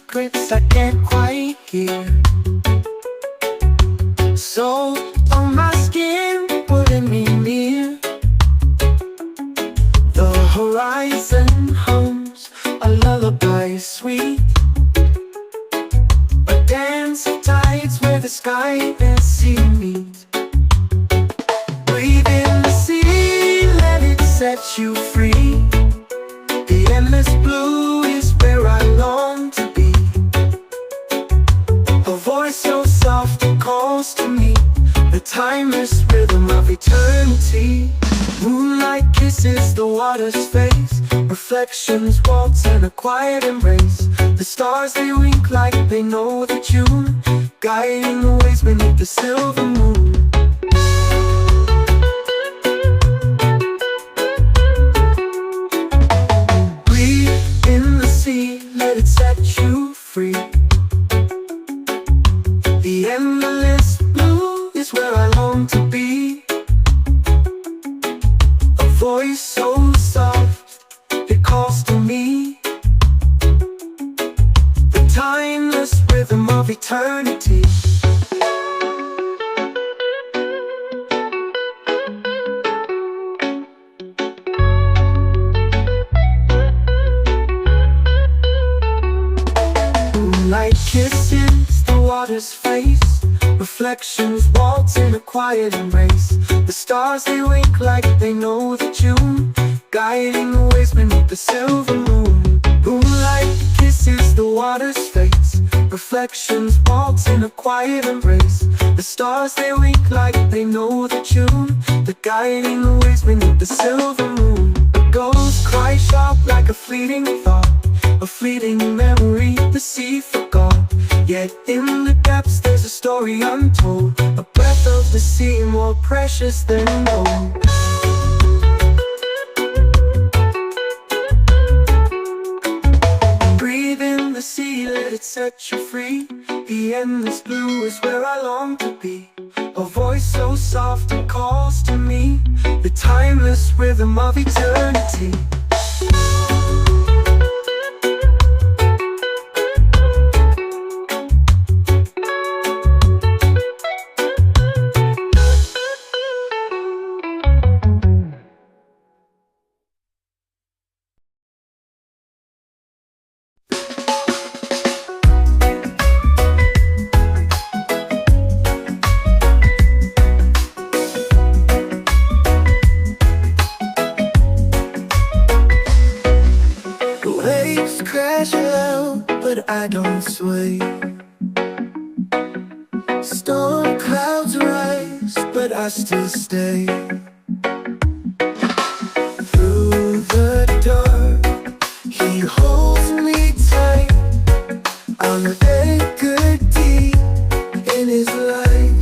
secrets I can't quite hear. So on my skin, pulling me near. The horizon hums a lullaby sweet, a dance of tides where the sky and sea meet. Breathe in the sea, let it set you free. The endless blue is where I long to be. A voice so soft it calls to me, the timeless rhythm of eternity. Moonlight kisses the water's face, reflections waltz in a quiet embrace. The stars they wink like they know the tune, guiding the ways beneath the silver moon. Let it set you free. The endless blue is where I long to be. A voice so soft, it calls to me. The timeless rhythm of eternity. Light kisses the water's face, reflections waltz in a quiet embrace. The stars they wink like they know the tune, guiding the ways beneath the silver moon. Moonlight kisses the water's face, reflections waltz in a quiet embrace. The stars they wink like they know the tune, the guiding the ways beneath the silver moon. The ghosts cry sharp like a fleeting thought, a fleeting memory the sea forgot. Yet in the depths there's a story untold, a breath of the sea more precious than gold. Breathe in the sea, let it set you free. The endless blue is where I long to be. A voice so soft it calls to me, the timeless rhythm of eternity. Crash out, but I don't sway. Storm clouds rise, but I still stay. Through the dark, he holds me tight. I'm anchored deep in his light.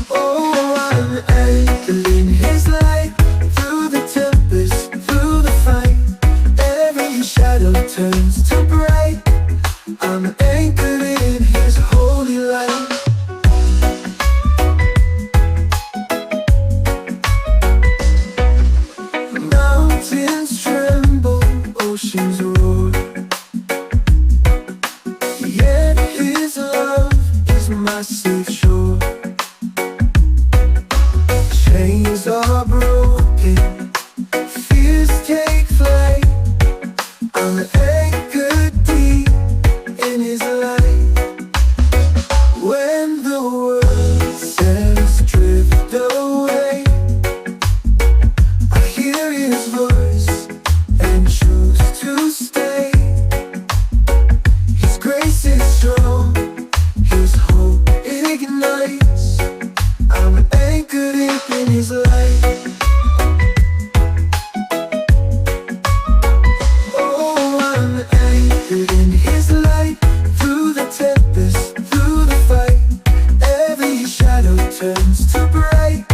Oh, I'm anchored in his light. Through the tempest, through the fight, every shadow turns to bright. I'm anchored in his holy light. Mountains tremble, oceans roar, yet his love is my safe shore. Chains are broken, fears take flight. I'm anchored deep in his light. When the world says drift away, I hear his voice and choose to stay. His grace is strong, his hope ignites. I'm anchored deep in his light. In his light, through the tempest, through the fight, every shadow turns to bright.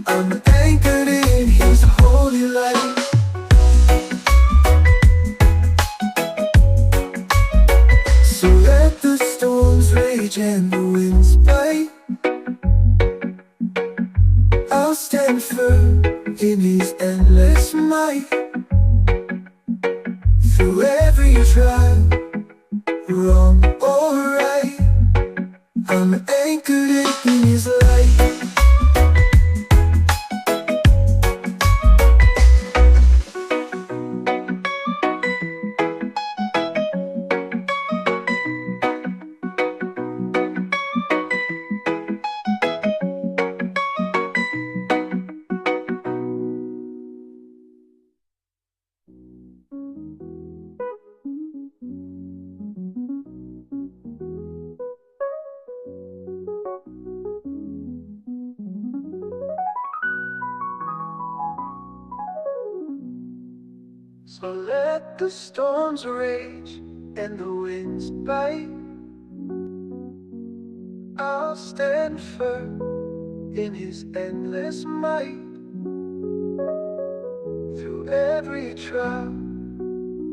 I'm anchored in his holy light. So let the storms rage and the winds bite, I'll stand firm in his endless might. Through every trial, wrong or right, I'm anchored in his light. So let the storms rage and the winds bite, I'll stand firm in his endless might. Through every trial,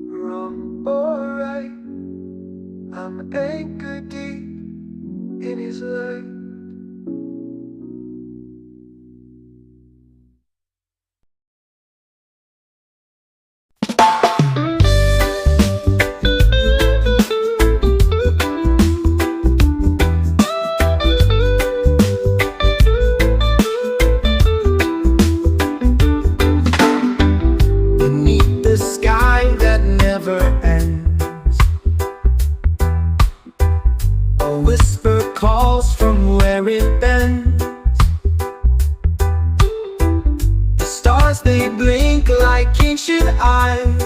wrong or right, I'm anchored deep in his light. Beneath the sky that never ends, a whisper calls from where it bends. The stars, they blink like ancient eyes,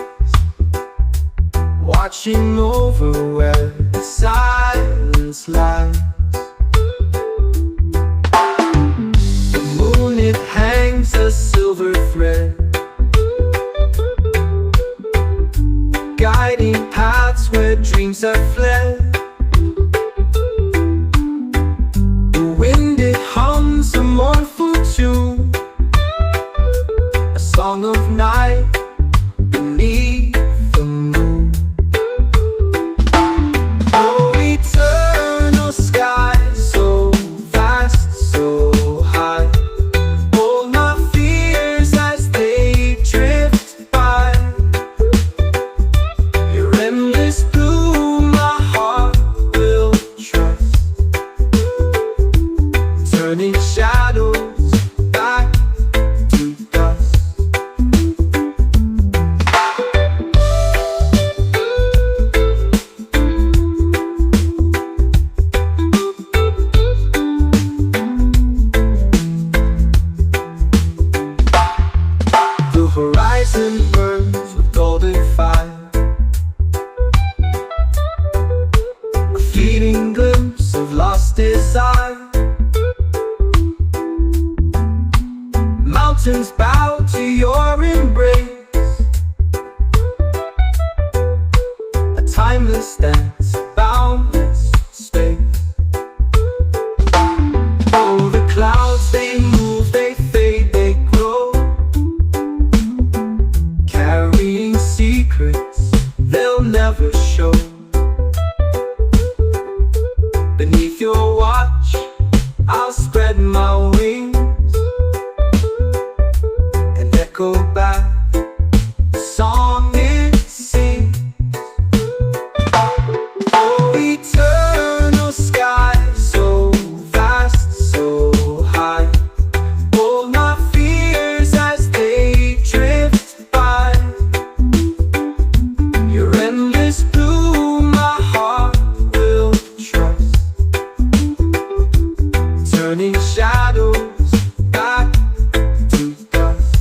watching over where the silence lies. The moon, it hangs a silver thread, guiding paths where dreams have fled. The wind, it hums a mournful tune, a song of night beneath the moon. Oh, eternal sky, so vast, so high, hold my fears as they drift by. Your endless blue, my heart will trust, turning shadows back to dust. The horizon burns with golden fire, a fleeting glimpse of lost desire. Mountains bow to your embrace, a timeless dance, boundless space. Oh, the clouds, they move, they fade, they grow, carrying secrets they'll never show. Beneath your watch, I'll spread my wings and echo back the song it sings. Oh, eternal sky, so vast, so high, hold my fears as they drift by. Your endless blue, my heart will trust, turning shadows back to dust.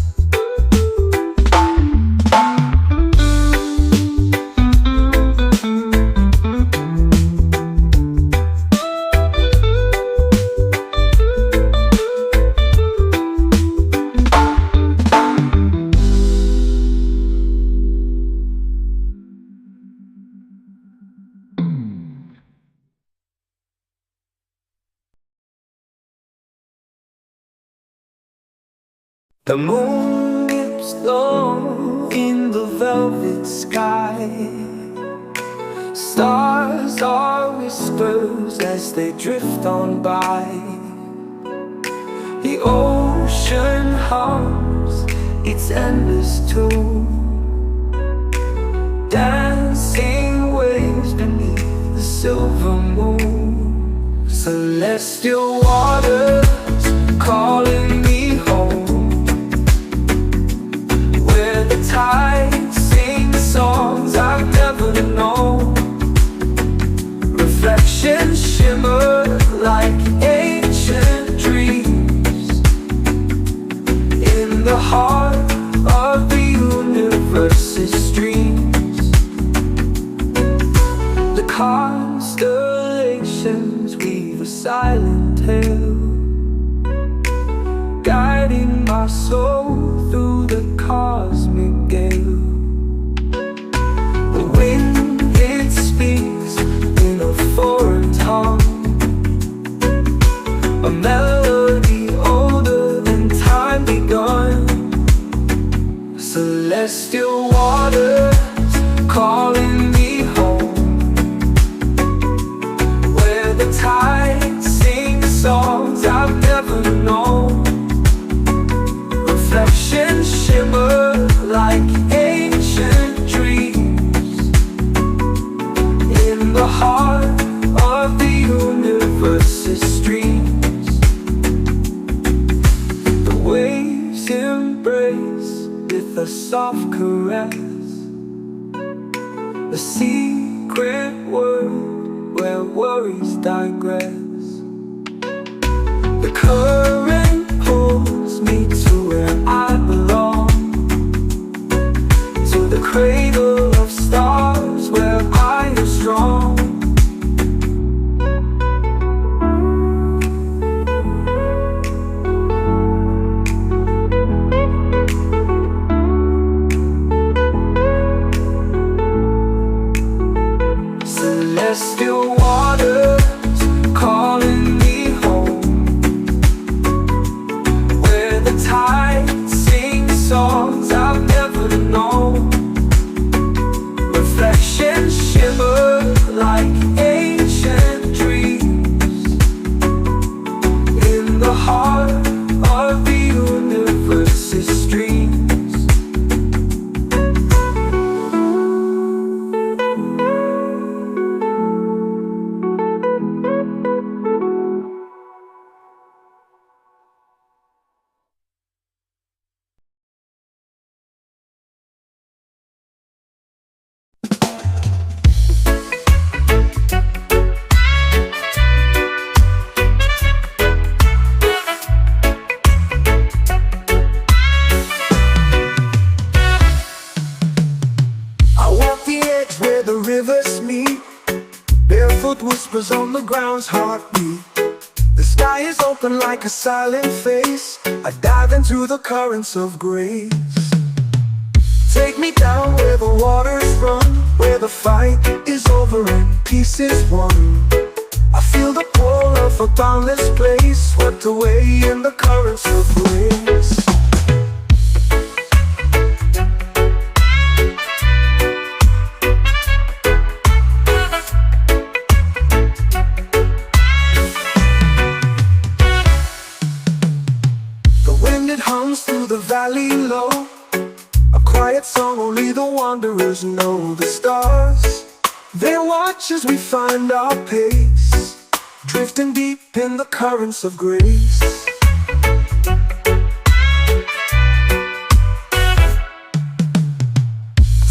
The moon dips low in the velvet sky, stars are whispers as they drift on by. The ocean hums its endless tune, dancing waves beneath Celestial waters calling me home, where the tides sing songs I've never known. Reflections shimmer like ancient dreams in the heart of the universe's streams. The constellations weave a silent tale, guiding my soul through the cosmic gale. The wind, it speaks in a foreign tongue, a melody older than time begun. Celestial waters calling me home, where the tides sing songs I've never known. Reflections shimmer like ancient dreams in the heart of the universe's streams. The waves embrace with a soft caress, the secret word where worries digress. The current pulls me to where I belong, to the cradle of stars where I am strong. Celestial waters calling me home, where the tides sing songs I've never known. Reflections shimmer like ancient dreams in the heart of the universe's streams. Rivers meet, barefoot whispers on the ground's heartbeat. The sky is open like a silent face. I dive into the currents of grace. Take me down where the waters run, where the fight is over and peace is won. I feel the pull of a boundless place, swept away in the currents of grace. Through the valley low, a quiet song only the wanderers know. The stars, they watch as we find our pace, drifting deep in the currents of grace.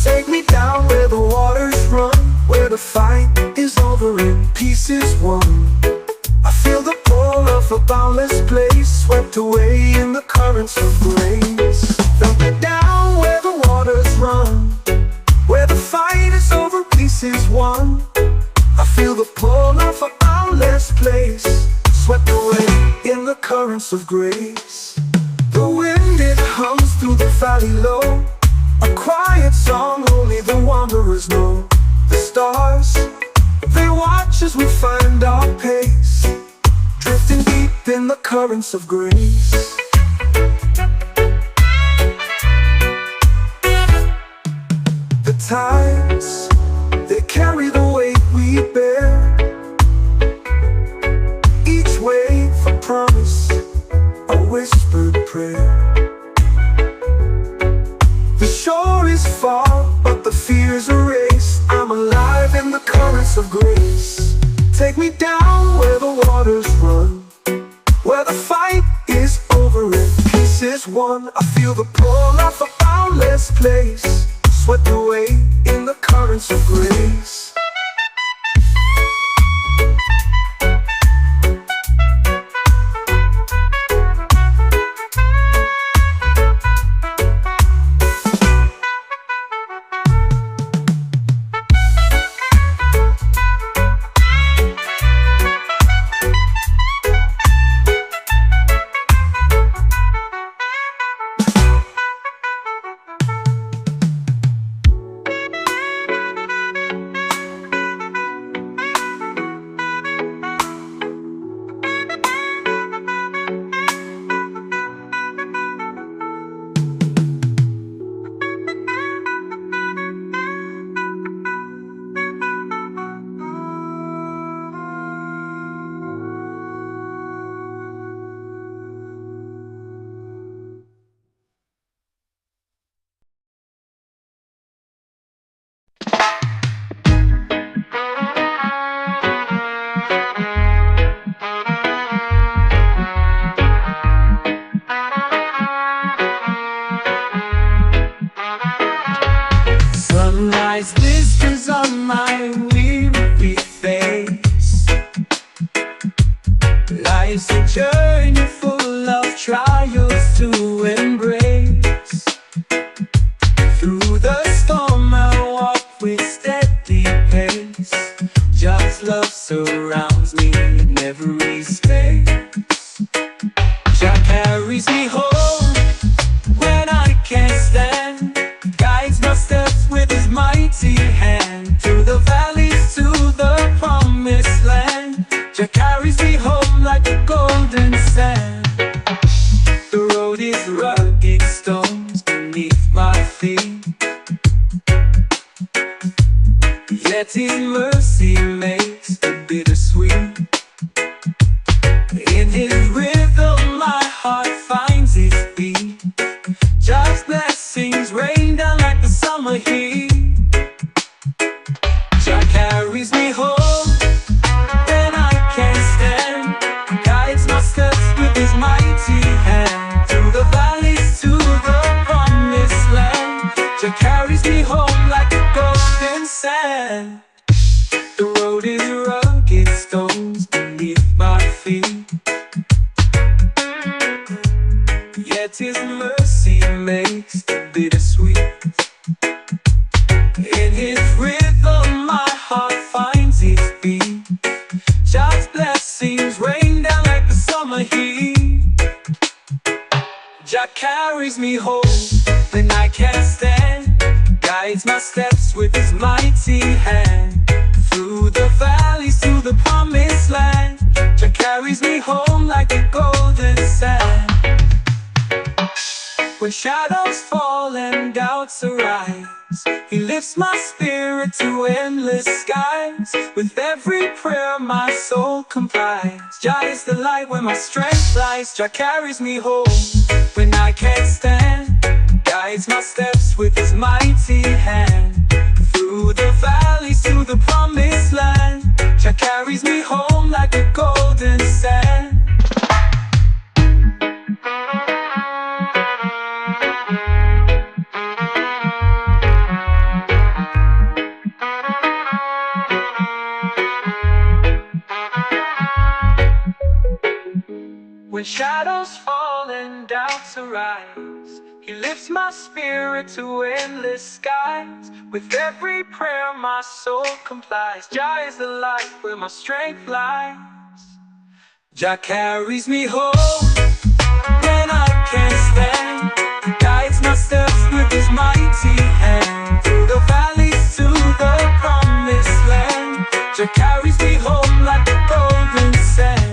Take me down where the waters run, where the fight is over and peace is won. I feel the pull of a boundless place, swept away in the currents of grace. Dump me down where the waters run, where the fight is over, peace is won. I feel the pull of a boundless place, swept away in the currents of grace. The wind, it hums through the valley low, a quiet song only the wanderers know. The stars, they watch as we find our pace, drifting deep in the currents of grace. The tides, they carry the weight we bear, each wave a promise, a whispered prayer. The shore is far, but the fears erased. I'm alive in the currents of grace. Take me down where the waters run, where the fight is over and peace is won. I feel the pull of a boundless place, swept away in the currents of grace. Sunrise blisters on my weary face. Life's a journey full of trials to embrace. Through the storm I walk with steady pace. Just love surrounds me in every space. Jah carries me home when I can't stand, guides my steps with his mighty hand. Through the valleys to the promised land, Jah carries me home like a golden sand. The road is rugged, stones beneath my feet, yet his mercy makes it bittersweet. In his rhythm my heart finds its beat. Just blessings rain down like the summer heat. Jah carries me home when I can't stand, guides my steps with his mighty hand. Through the valleys to the promised land, Jah carries me home like a golden sand. The road is rugged, stones beneath my feet, yet his mercy makes it bittersweet. In his rhythm my heart finds its beat. Just blessings rain down like the summer heat. Jah carries me home when I can't stand, guides my steps with his mighty hand. Through the valleys to the promised land, Jah carries me home like a golden sand. When shadows fall and doubts arise, he lifts my spirit to endless skies. With every prayer my soul complies. Jah is the light where my strength lies. Jah carries me home when I can't stand, guides my steps with his mighty hand. Through the valleys to the promised land, Jah carries me home like a golden sand. When shadows fall and doubts arise, he lifts my spirit to endless skies. With every prayer my soul complies. Jah is the light where my strength lies. Jah carries me home when I can't stand, guides my steps with his mighty hand. Through the valleys to the promised land, Jah carries me home like a golden sand.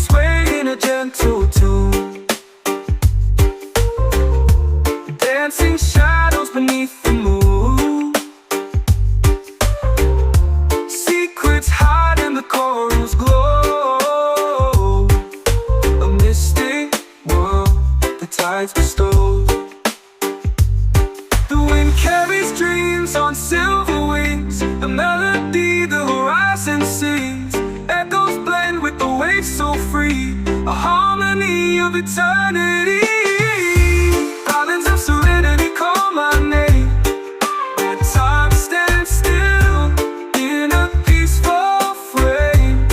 sway in a gentle tune, dancing shadows beneath the moon. Secrets hide in the coral's glow, a mystic world the tides bestow. The wind carries dreams on silver wings, a melody the horizon sings. Echoes blend with the waves so free, a harmony of eternity. Islands of serenity call my name, where time stands still in a peaceful frame.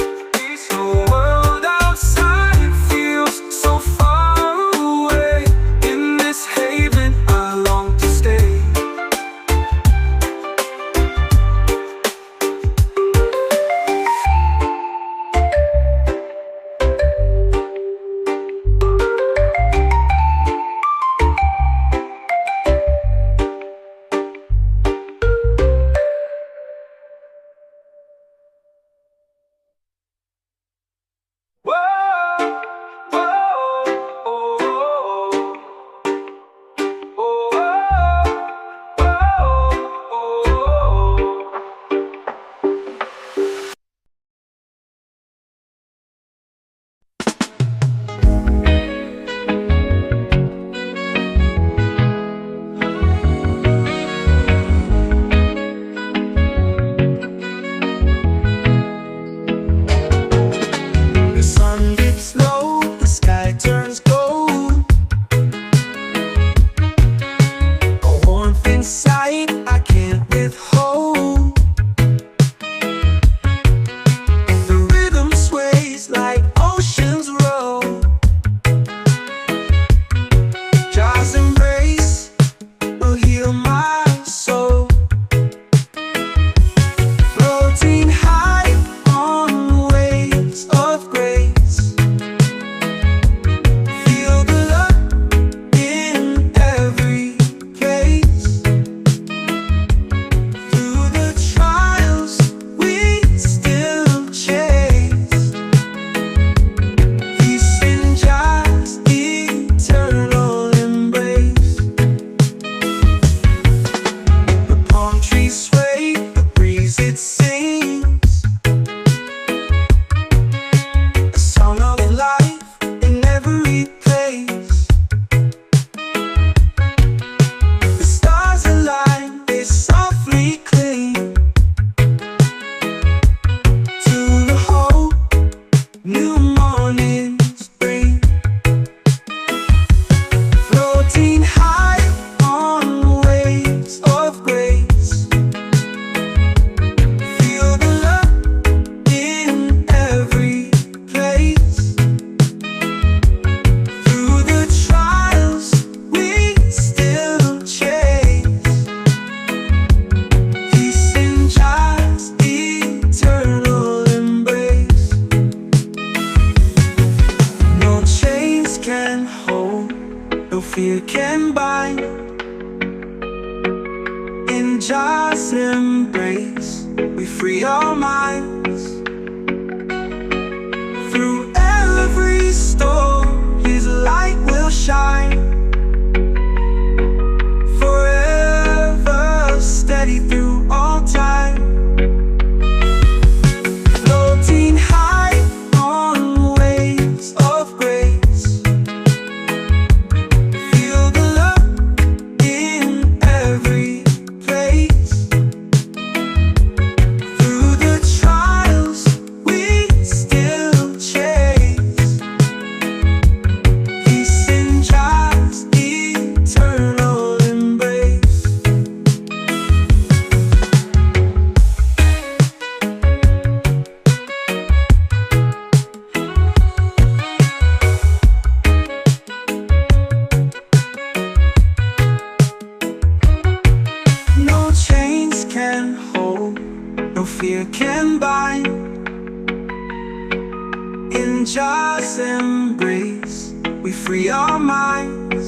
The world outside feels so far away. In this haven I long to stay. fear can bind. In just embrace, we free our minds. Through every storm, His light will shine. Forever steady through all time. Floating high on waves of grace. Feel the love in every place. Through the trials we still chase. Peace in just eternal embrace. No chains can hold, no fear can bind. In just embrace, we free our minds.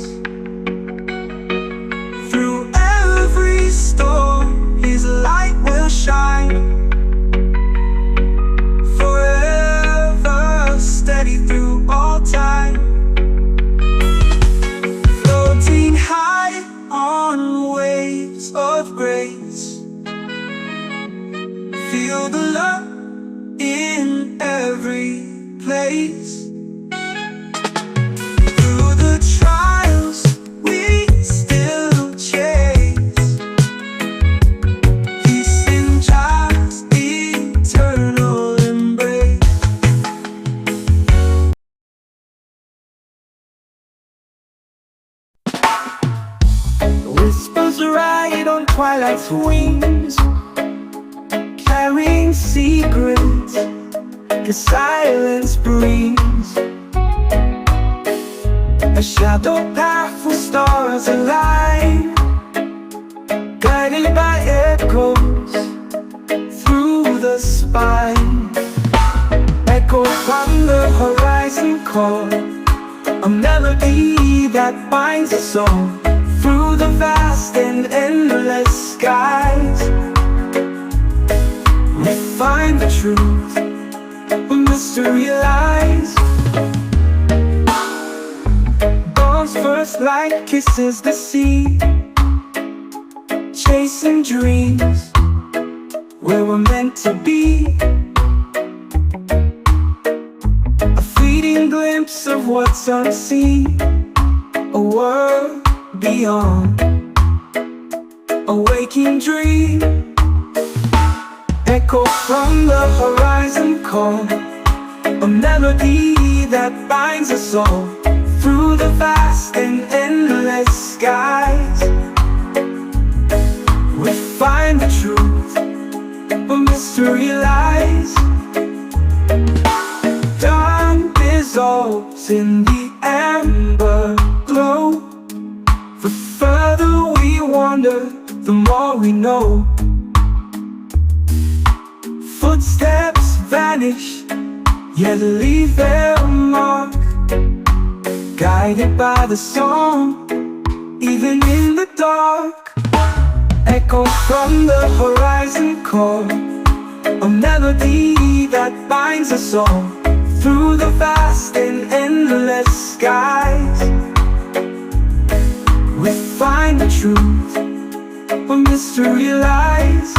Through every storm, His light will shine. Forever steady through on twilight's wings, carrying secrets the silence brings. A shadow path with stars align, guided by echoes through the spine. Echo from the horizon call, a melody that binds us all through the vast and endless skies. We find the truth where mystery lies. Dawn's first light kisses the sea, chasing dreams where we're meant to be. A fleeting glimpse of what's unseen, a world beyond, a waking dream. Echo from the horizon call, a melody that binds us all through the vast and endless skies. We find the truth where mystery lies. Dawn dissolves in the amber glow. The further we wander, the more we know. Footsteps vanish, yet leave their mark, guided by the song, even in the dark. Echo from the horizon call, a melody that binds us all through the vast and endless skies. We find the truth where mystery lies.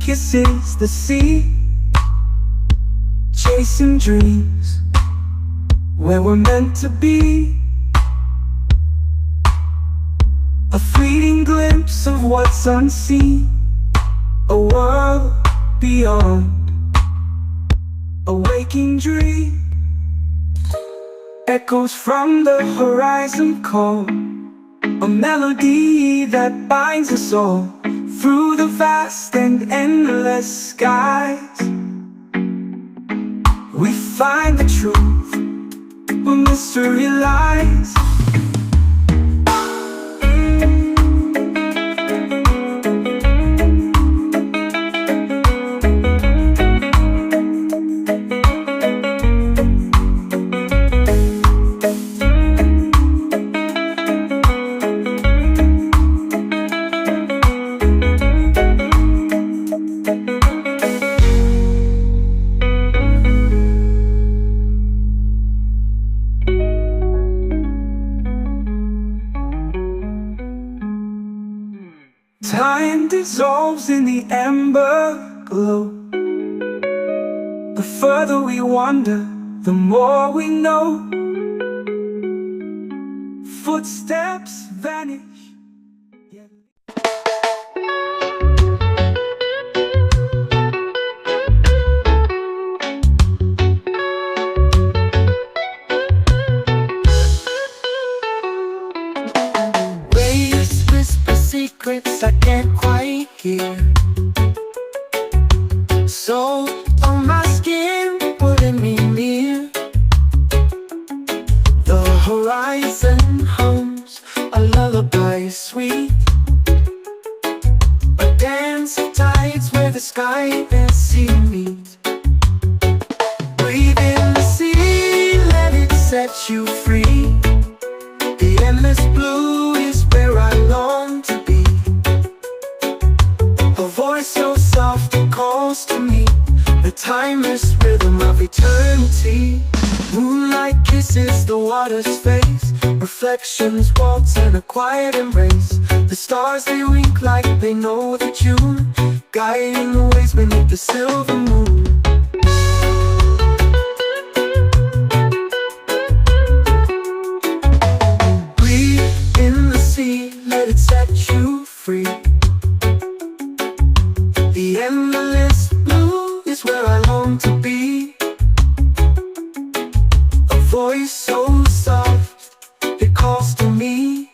Kisses the sea, chasing dreams where we're meant to be. A fleeting glimpse of what's unseen, a world beyond, a waking dream. Echoes from the horizon call, a melody that binds us all through the vast and endless skies. We find the truth where mystery lies. Time dissolves in the amber glow. The further we wander, the more we know. Footsteps vanish. Secrets I can't quite hear. So on my skin, pulling me near. The horizon hums a lullaby sweet, a dance of tides where the sky and sea meet. Breathe in the sea, let it set you free. The endless blue is where I long to be. A voice so soft it calls to me, the timeless rhythm of eternity. Moonlight kisses the water's face, reflections waltz in a quiet embrace. The stars they wink like they know the tune, guiding the ways beneath the silver moon. Breathe in the sea, let it set you free. The endless blue is where I long to be. A voice so soft, it calls to me.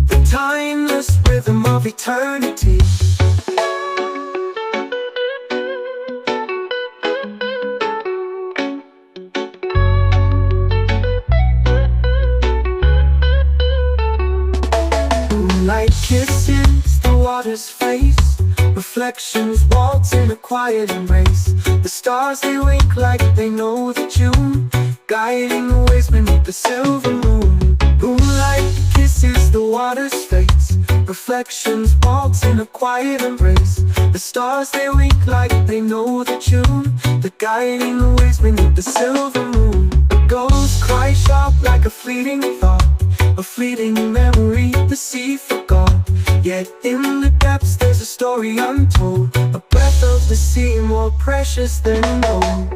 The timeless rhythm of eternity. Moonlight kisses the water's face. Reflections waltz in a quiet embrace. The stars they wink like they know the tune, guiding the ways beneath the silver moon. Moonlight kisses the water's face. Reflections waltz in a quiet embrace. The stars they wink like they know the tune, they're guiding the ways beneath the silver moon. The ghosts cry sharp like a fleeting thought, a fleeting memory the sea forgot. Yet in the depths there's a story untold, a breath of the sea more precious than gold.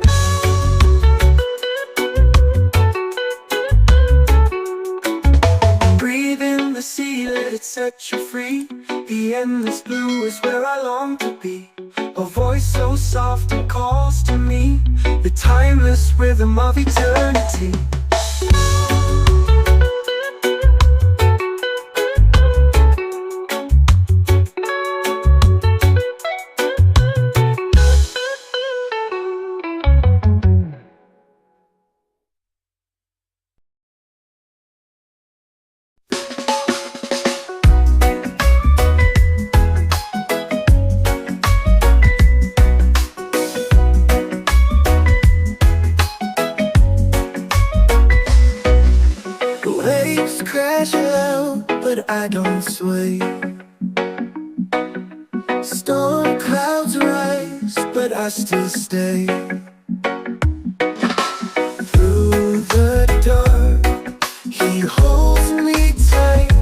Breathe in the sea, let it set you free. The endless blue is where I long to be. A voice so soft it calls to me. The timeless rhythm of eternity. Waves crash out, but I don't sway. Storm clouds rise, but I still stay. Through the dark, he holds me tight.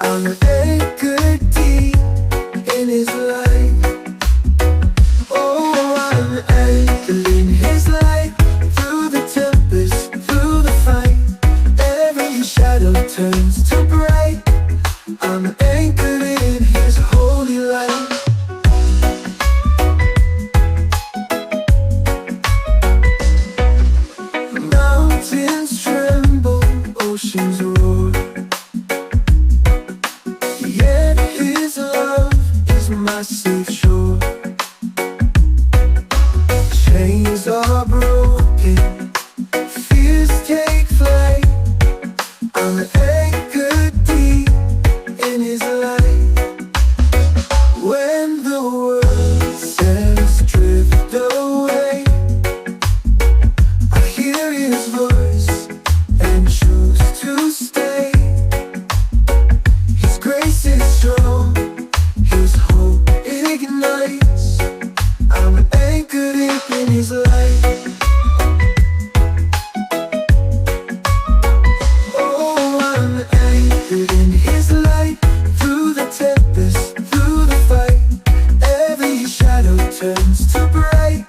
I'm anchored deep in his light. Oh, I'm anchored in his light. Through the tempest, through the fight, every shadow turns to bright. I'm anchored in his holy light. Mountains tremble, oceans roar, yet his love is my safe shore. Chains are broken, fears take flight. I'm anchored deep in his light. When the world says drift away, I hear his voice and choose to stay. His grace is strong, his hope ignites. I'm anchored deep in his light. Oh, I'm anchored in his light. Through the tempest, through the fight, every shadow turns to bright.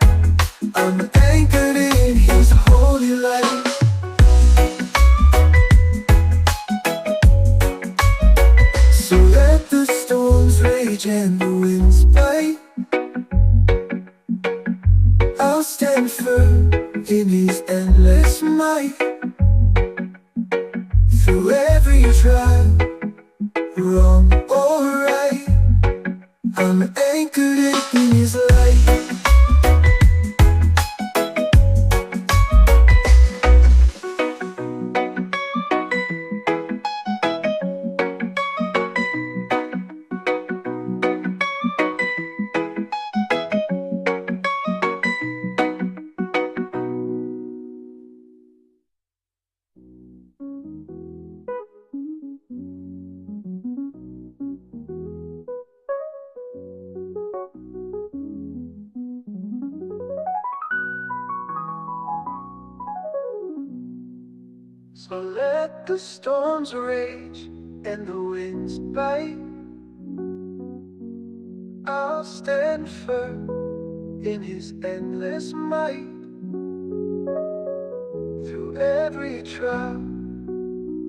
I'm anchored in his holy light. So let the storms rage and the winds bite, I'll stand firm in his endless might. Through every trial, wrong or right, I'm anchored in his light. So let the storms rage and the winds bite, I'll stand firm in his endless might. Through every trial,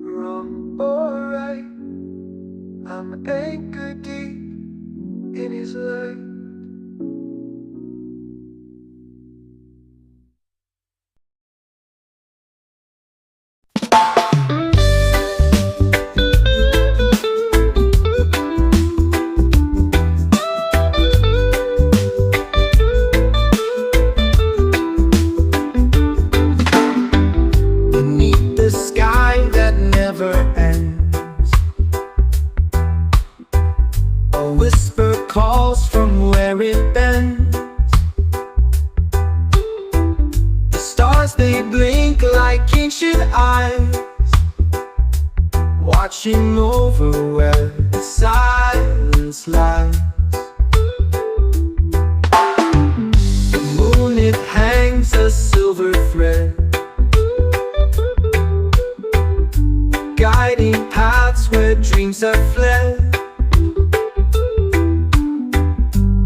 wrong or right, I'm anchored deep in his light. Beneath the sky that never ends, a whisper calls from where it bends. The stars, they blink like ancient eyes, watching over where the silence lies. The moon, it hangs a silver thread, guiding paths where dreams have fled.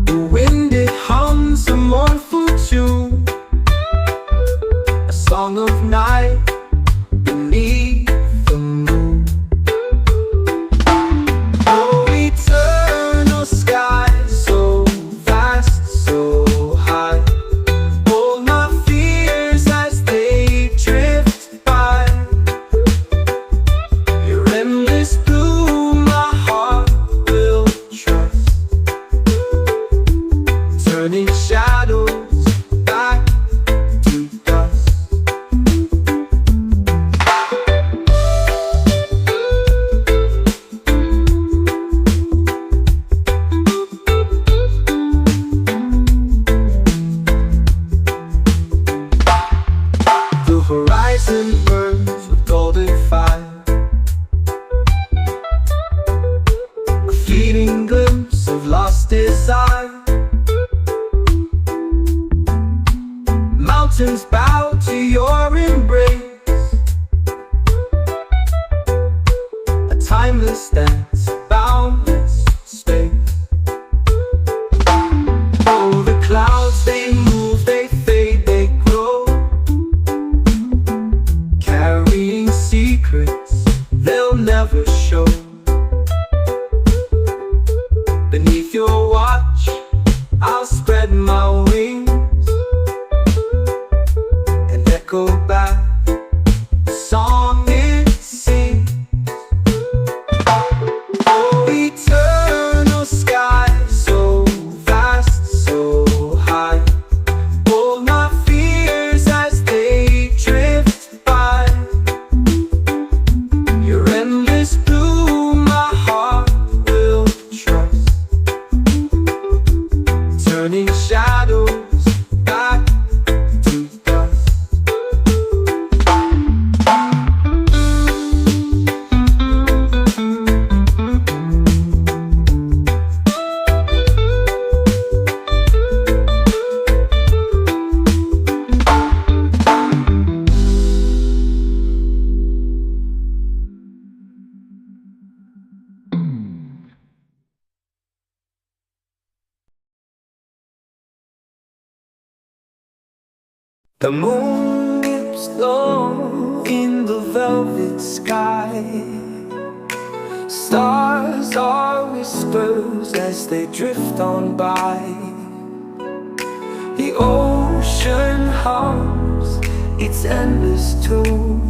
The wind, it hums a mournful tune, a song of night beneath the moon. Oh, eternal sky, so vast, so high, hold my fears as they drift by. Your endless blue, my heart will trust, turning shadows back to dust. The horizon burns with golden fire, a fleeting glimpse of lost desire. Mountains bow to your embrace, a timeless dance, boundless space. Oh, the clouds, they move, they fade, they grow, carrying secrets they'll never show. Beneath your watch, I'll spread my wings and echo back the song it sings. Oh, eternal sky, so vast, so high, hold my fears as they drift by. Your endless blue, my heart will trust, turning shadows back to dust. The moon dips low in the velvet sky, stars are whispers as they drift on by. The ocean hums its endless tune,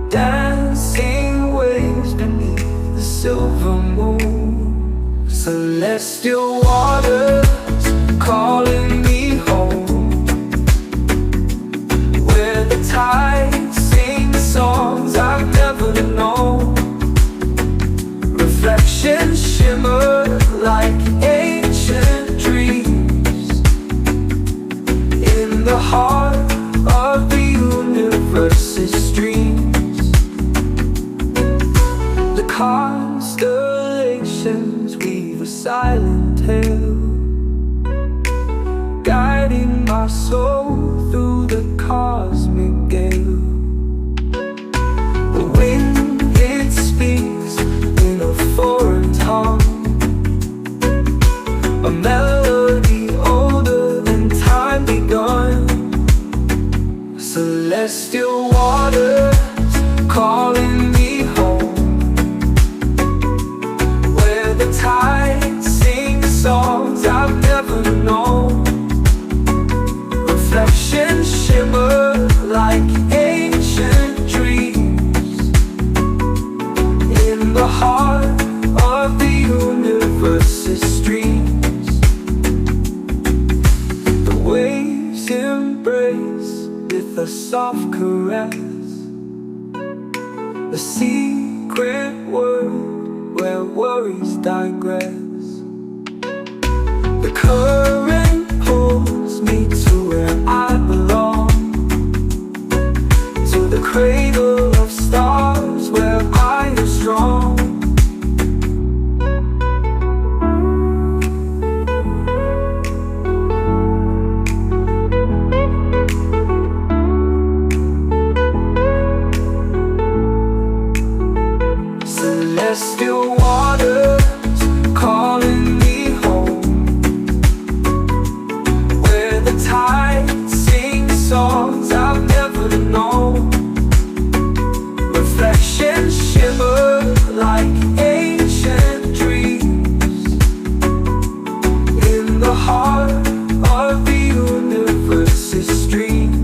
dancing waves beneath the silver moon. Celestial waters calling me home, where the tide sings songs I've never known. Reflections shimmer like ancient dreams in the heart of the universe's streams. The constellations weave a silent tale, guiding my soul through the cosmic gale. The wind, it speaks in a foreign tongue, The secret world where worries digress. The current pulls me to where I belong, to the cradle of stars where I am strong. Celestial waters calling me home, where the tide sings songs I've never known. Reflections shimmer like ancient dreams in the heart of the universe's streams.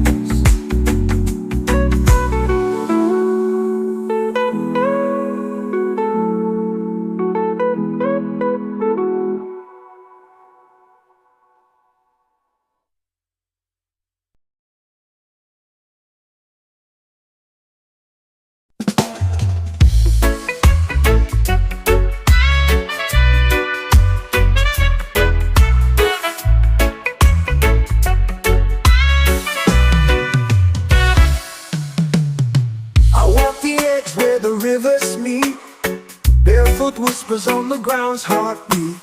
Rivers meet, barefoot whispers on the ground's heartbeat.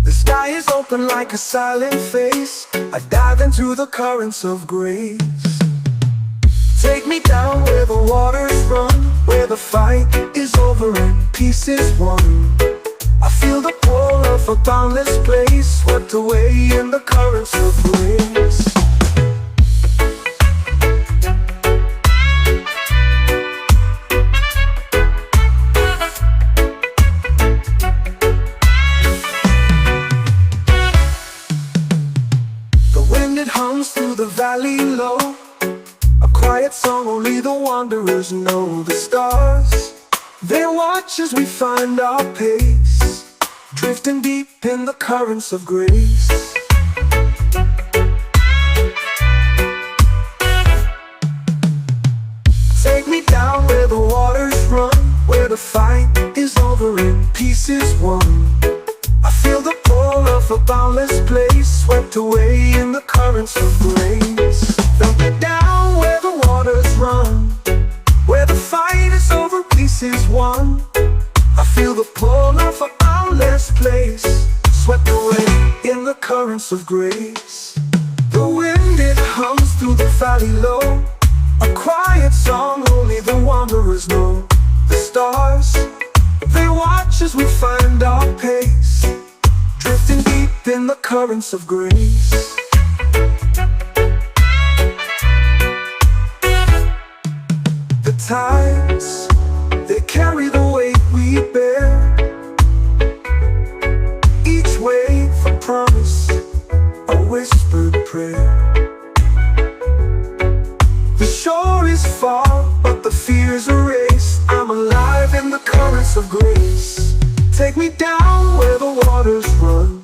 The sky is open like a silent face. I dive into the currents of grace. Take me down where the waters run, where the fight is over and peace is won. I feel the pull of a boundless place, swept away in the currents of grace. Hums through the valley low, a quiet song only the wanderers know. The stars, they watch as we find our pace, drifting deep in the currents of grace. Take me down where the waters run, where the fight is over and peace is won. I feel the pull of a boundless place, swept away in the currents of grace. Dump me down where the waters run, where the fight is over, peace is won. I feel the pull of a boundless place, swept away in the currents of grace. The wind, it hums through the valley low, a quiet song only the wanderers know. The stars, they watch as we find our pace, drifting deep in the currents of grace. The tides, they carry the weight we bear, each wave a promise, a whispered prayer. The shore is far, but the fear's erased. I'm alive in the currents of grace. Take me down where the waters run,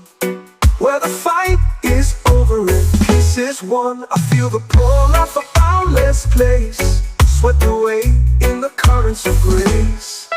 where the fight is over and peace is won. I feel the pull of a boundless place, swept away in the currents of grace.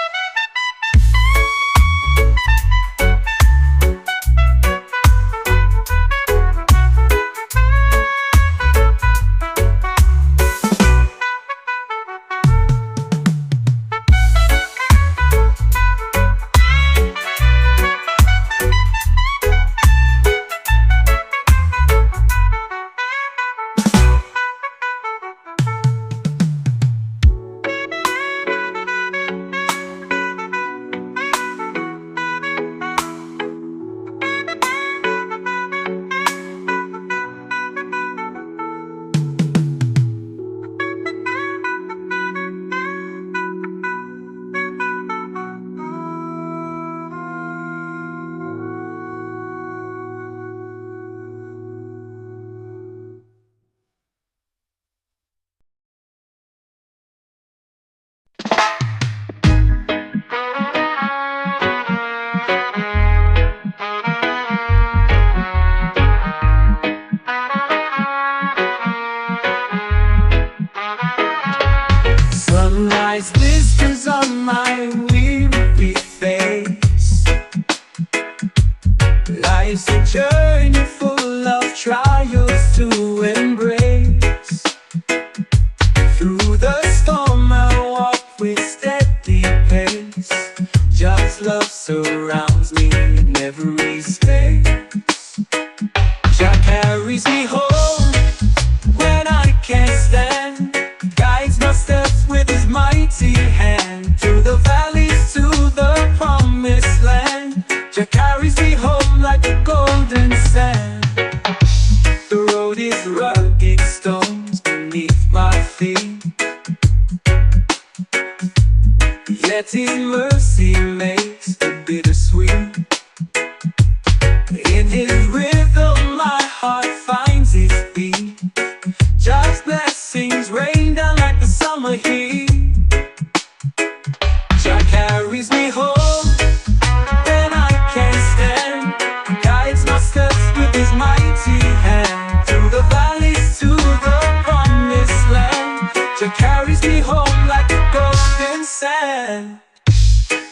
surrounds me in every space. Jah carries me home when I can't stand, guides my steps with his mighty hand, through the valleys to the promised land. Jah carries me home like a golden sand. The road is rugged, stones beneath my feet, yet his mercy makes the bittersweet. In his rhythm my heart finds its beat. Just blessings rain down like the summer heat. Jah carries me home when I can't stand, guides my steps with his mighty hand, through the valleys to the promised land. Jah carries me home like a golden sand.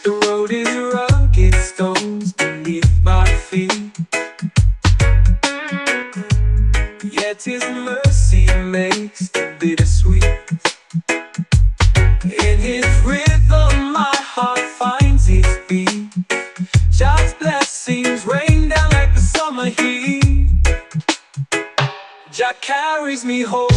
The road is rugged, stones beneath my feet, yet his mercy makes the bittersweet. In his rhythm my heart finds its beat. Just blessings rain down like the summer heat. Jah carries me home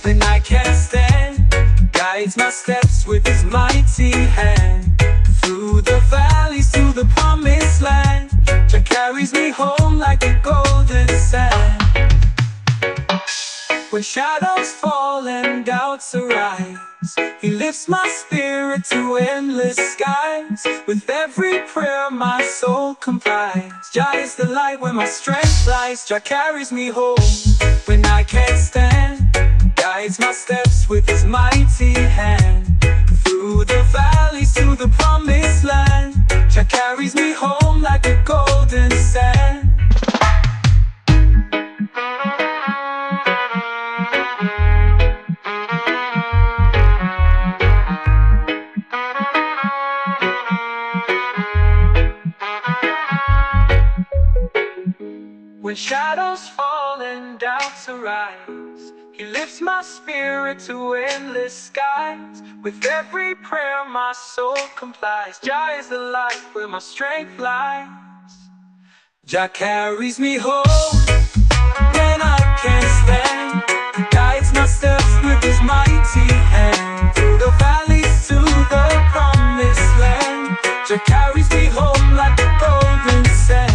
when I can't stand, guides my steps with his mighty hand, through the valleys to the promised land. Jah carries me home like a golden sand. When shadows fall and doubts arise, he lifts my spirit to endless skies. With every prayer my soul complies. Jah is the light where my strength lies. Jah carries me home when I can't stand, guides my steps with his mighty hand, through the valleys to the promised land. Jah carries me home like a golden sand. When shadows fall and doubts arise, he lifts my spirit to endless skies. With every prayer my soul complies. Jah is the light where my strength lies. Jah carries me home when I can't stand, guides my steps with his mighty hand, through the valleys to the promised land. Jah carries me home like a golden sand.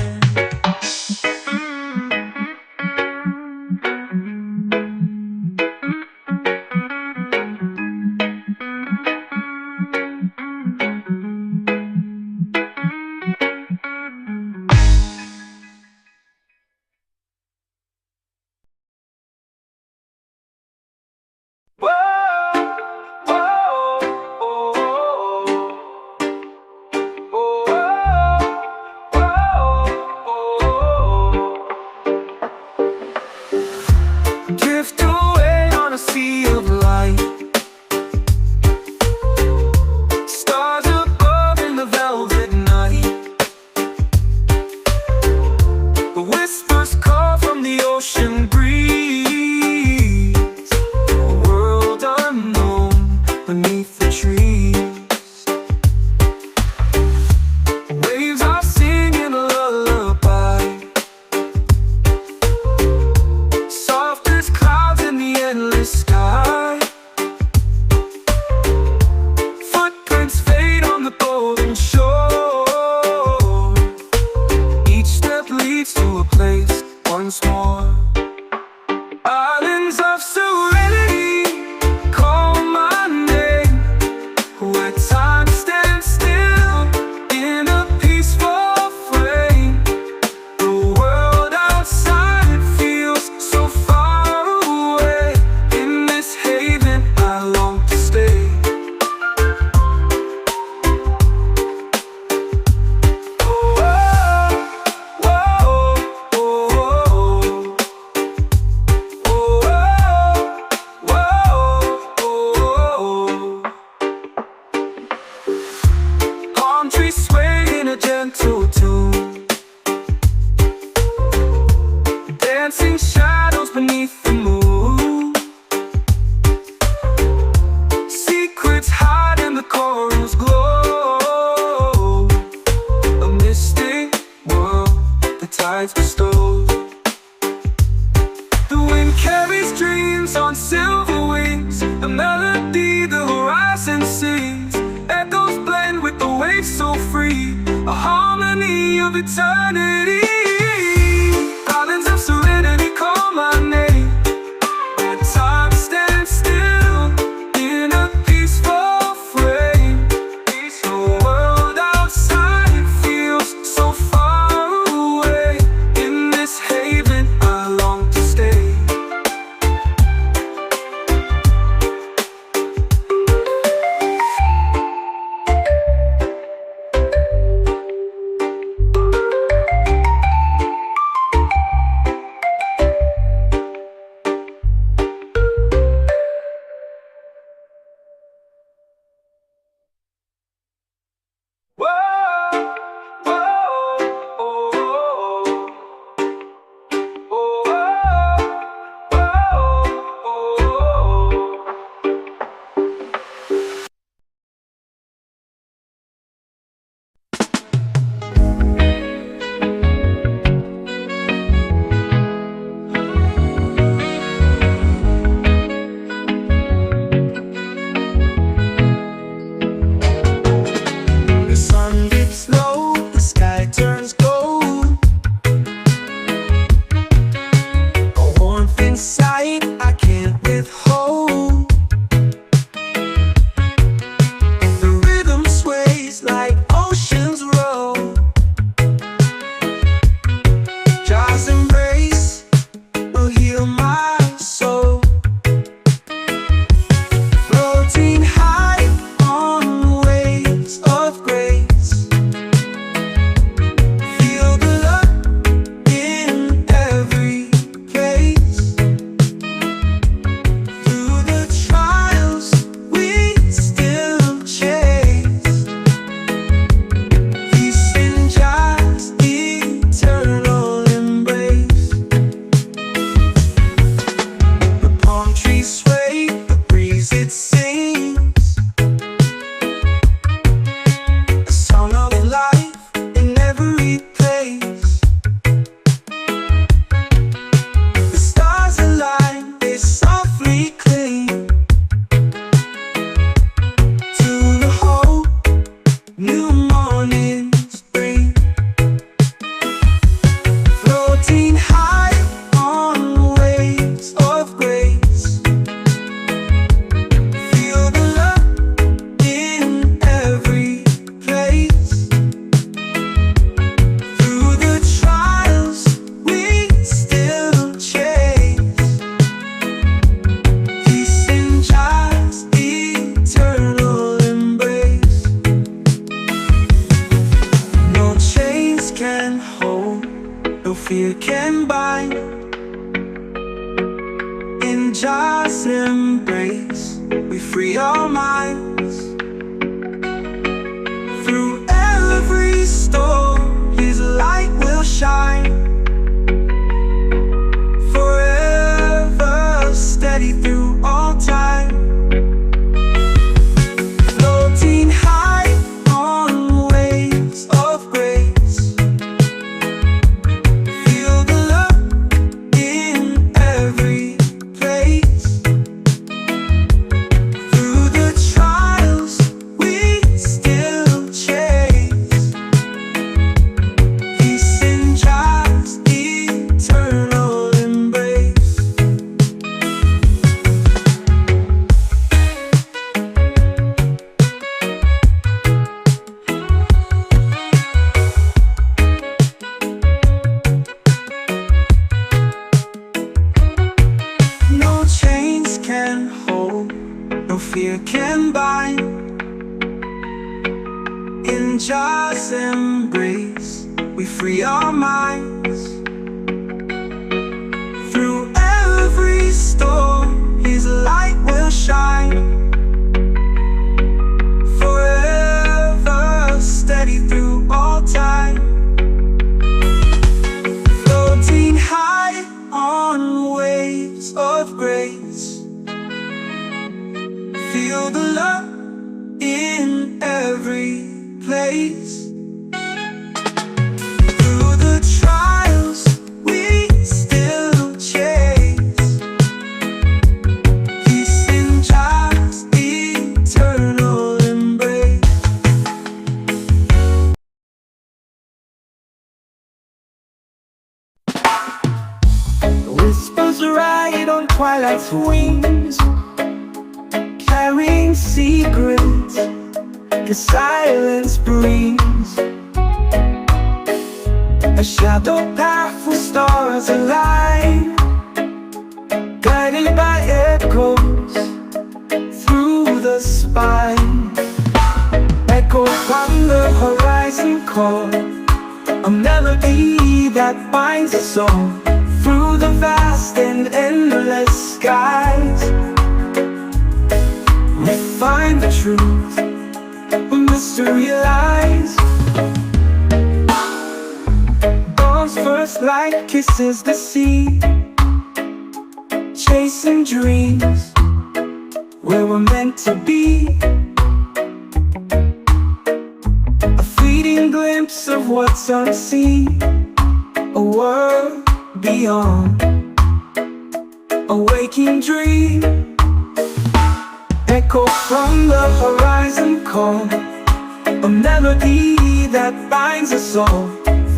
Drift away on a sea of light, stars above in the velvet night. The whispers call from the ocean breeze, a world unknown beneath the trees. Waves are singing a lullaby, soft as clouds in the endless sky. Footprints fade on the golden shore, each step leads to a place once more. Islands of serenity call my name, where of eternity. Islands of serenity call my name, where time stands still in a peaceful frame. The world outside feels so far away. In this haven I long to stay. The sun dips low, the sky turns gold. A warmth inside I can't withhold. The rhythm sways like oceans roll. Jaw's embrace will heal my soul. Floating high on waves of grace. Feel the love in every place. Through the trials we still chase. Peace in just eternal embrace. The palm trees sway, the breeze it sings. A song of life in every place. The stars align, they softly cling to the hope new mornings bring. Floating high on waves of grace. Feel the love in every place. Through the trials we still chase. Peace in just eternal embrace. No chains can hold, no fear can bind. In just embrace we free our minds. Through every storm His light will shine. Forever steady through all time. Floating high on waves of grace. Feel the love in every place. Through the trials we still chase. Peace in just eternal embrace. No chains can hold, no fear can bind. In just embrace we free our minds. Through every storm His light will shine. Forever steady through all time. Floating high on waves of grace. Feel the love in every place. twilight's wings, carrying secrets the silence brings. A shadow path with stars align, guided by echoes through the spine. Echo from the horizon call, a melody that binds us all through the vast and endless skies. We find the truth where mystery lies. Dawn's first light kisses the sea, chasing dreams where we're meant to be. A fleeting glimpse of what's unseen, a world beyond, a waking dream. Echo from the horizon call, a melody that binds us all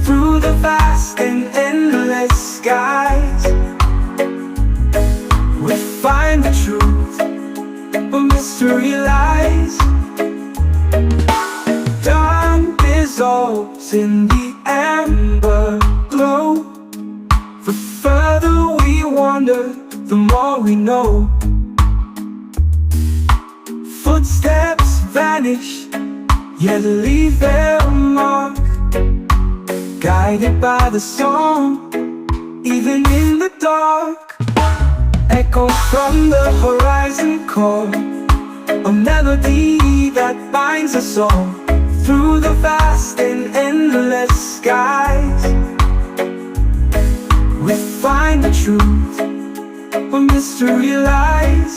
through the vast and endless skies. We find the truth where mystery lies. Dawn dissolves in the amber glow. The further we wander, the more we know. Footsteps vanish, yet leave their mark, guided by the song, even in the dark. Echo from the horizon call, a melody that binds us all through the vast and endless skies. We find the truth where mystery lies.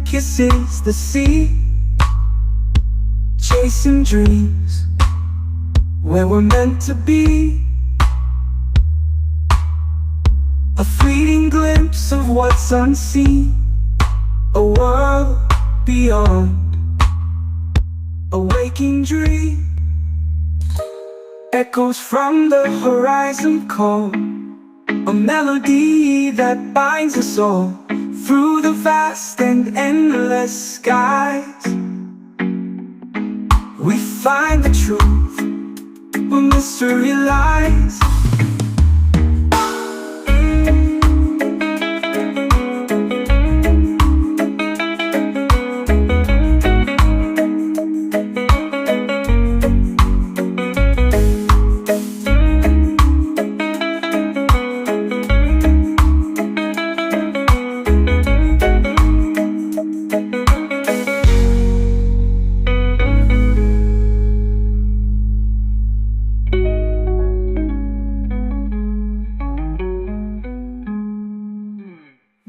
Kisses the sea, chasing dreams where we're meant to be. A fleeting glimpse of what's unseen, a world beyond, a waking dream. Echoes from the horizon call, a melody that binds us all through the vast and endless skies. We find the truth where mystery lies.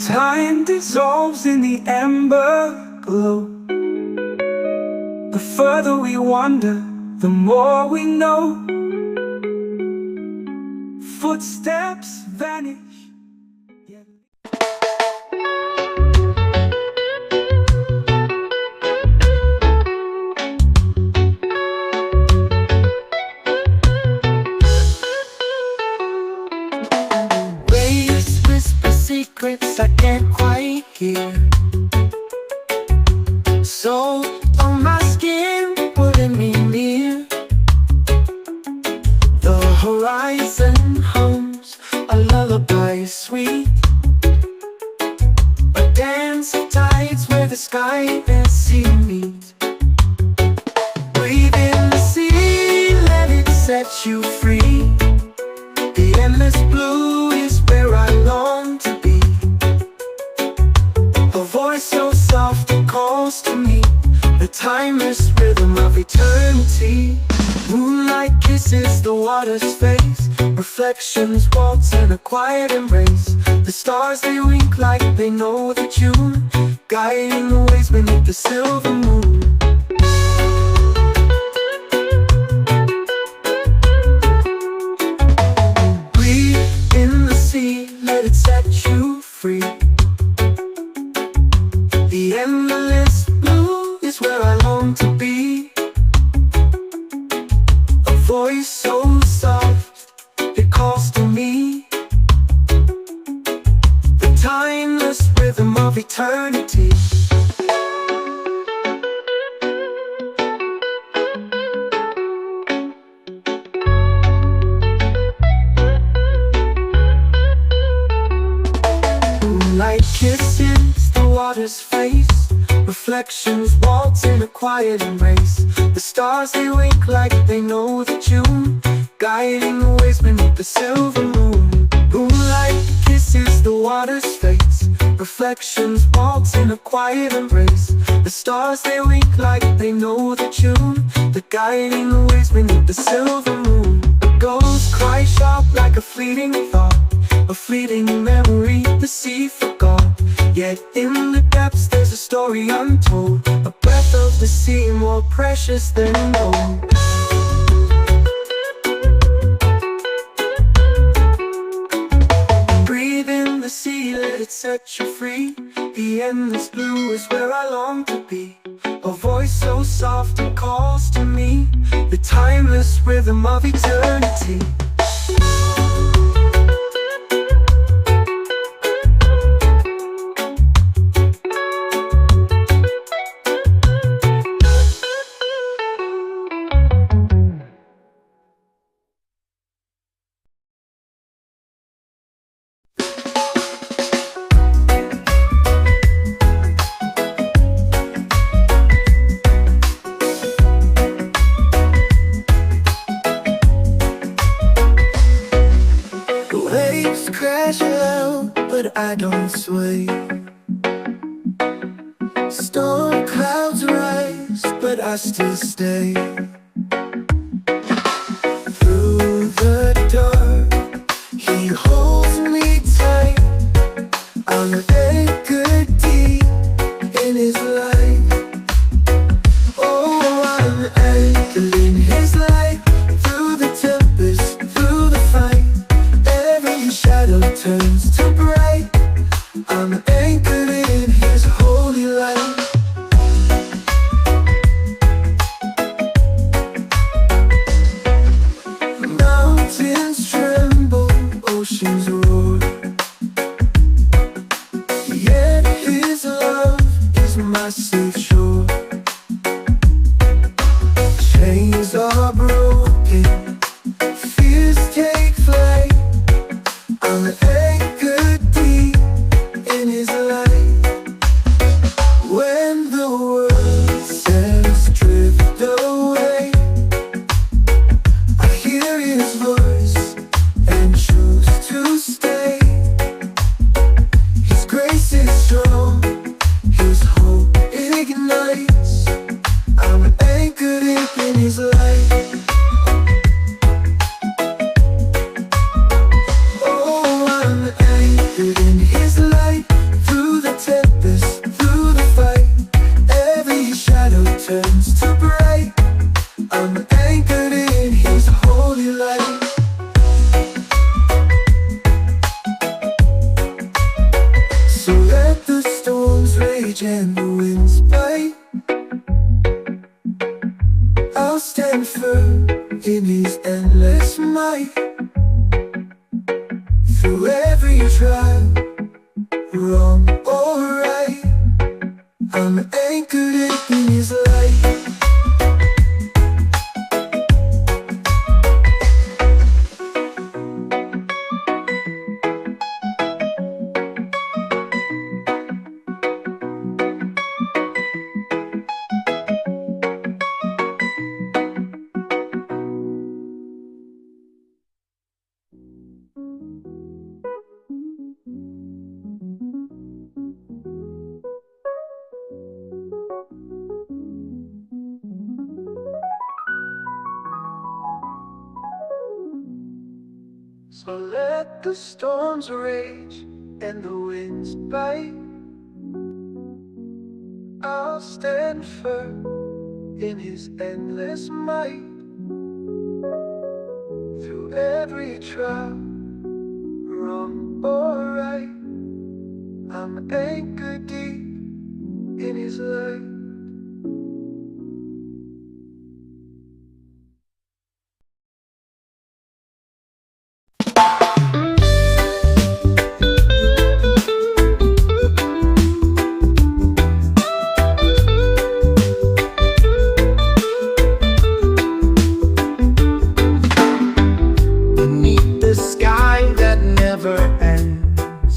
Time dissolves in the amber glow. The further we wander, the more we know. Footsteps vanish. Waves whisper secrets I can't quite hear. So on my skin, pulling me near. The horizon hums a lullaby sweet, a dance of tides where the sky and sea meet. Breathe in the sea, let it set you free. The endless blue is where I long to be. A voice so soft it calls to me, the timeless rhythm of eternity. Moonlight kisses the water's face, reflections waltz in a quiet embrace. The stars they wink like they know the tune, guiding the ways beneath the silver moon. Breathe in the sea, let it set you free. The endless blue is where I long to be. A voice so soft, it calls to me. The timeless rhythm of eternity. Moonlight kisses the water's face. Reflections waltz in a quiet embrace. The stars they wink like they know the tune, guiding the ways beneath the silver moon. Moonlight kisses the water's face. Reflections waltz in a quiet embrace. The stars they wink like they know the tune, the guiding the ways beneath the silver moon. A ghost cry sharp like a fleeting thought, a fleeting memory the sea forgot. Yet in the depths there's a story untold, a breath of the sea more precious than gold. Breathe in the sea, let it set you free. The endless blue is where I long to be. A voice so soft it calls to me. The timeless rhythm of eternity. Crash out, but I don't sway. Storm clouds rise, but I still stay. Through the dark, he holds me tight. I'm anchored deep in his light. Oh, I'm anchored in his light. Through the tempest, through the fight, every shadow turns to bright. I'm anchored in his holy light. Mountains tremble, oceans roar, yet his love is my safe shore. Chains are broken, fears take flight. I'm anchored deep in his light. When the world says drift away, I hear his voice and choose to stay. His grace is strong, his hope ignites. I'm anchored deep in his light. In his light, through the tempest, through the fight, every shadow turns to bright. I'm anchored in his holy light. So let the storms rage and the winds bite. I'll stand firm in his endless might. Through every trial, wrong or right, I'm anchored in his light. So let the storms rage and the winds bite. I'll stand firm in his endless might. Through every trial, wrong or right, I'm anchored deep in his light. Beneath the sky that never ends,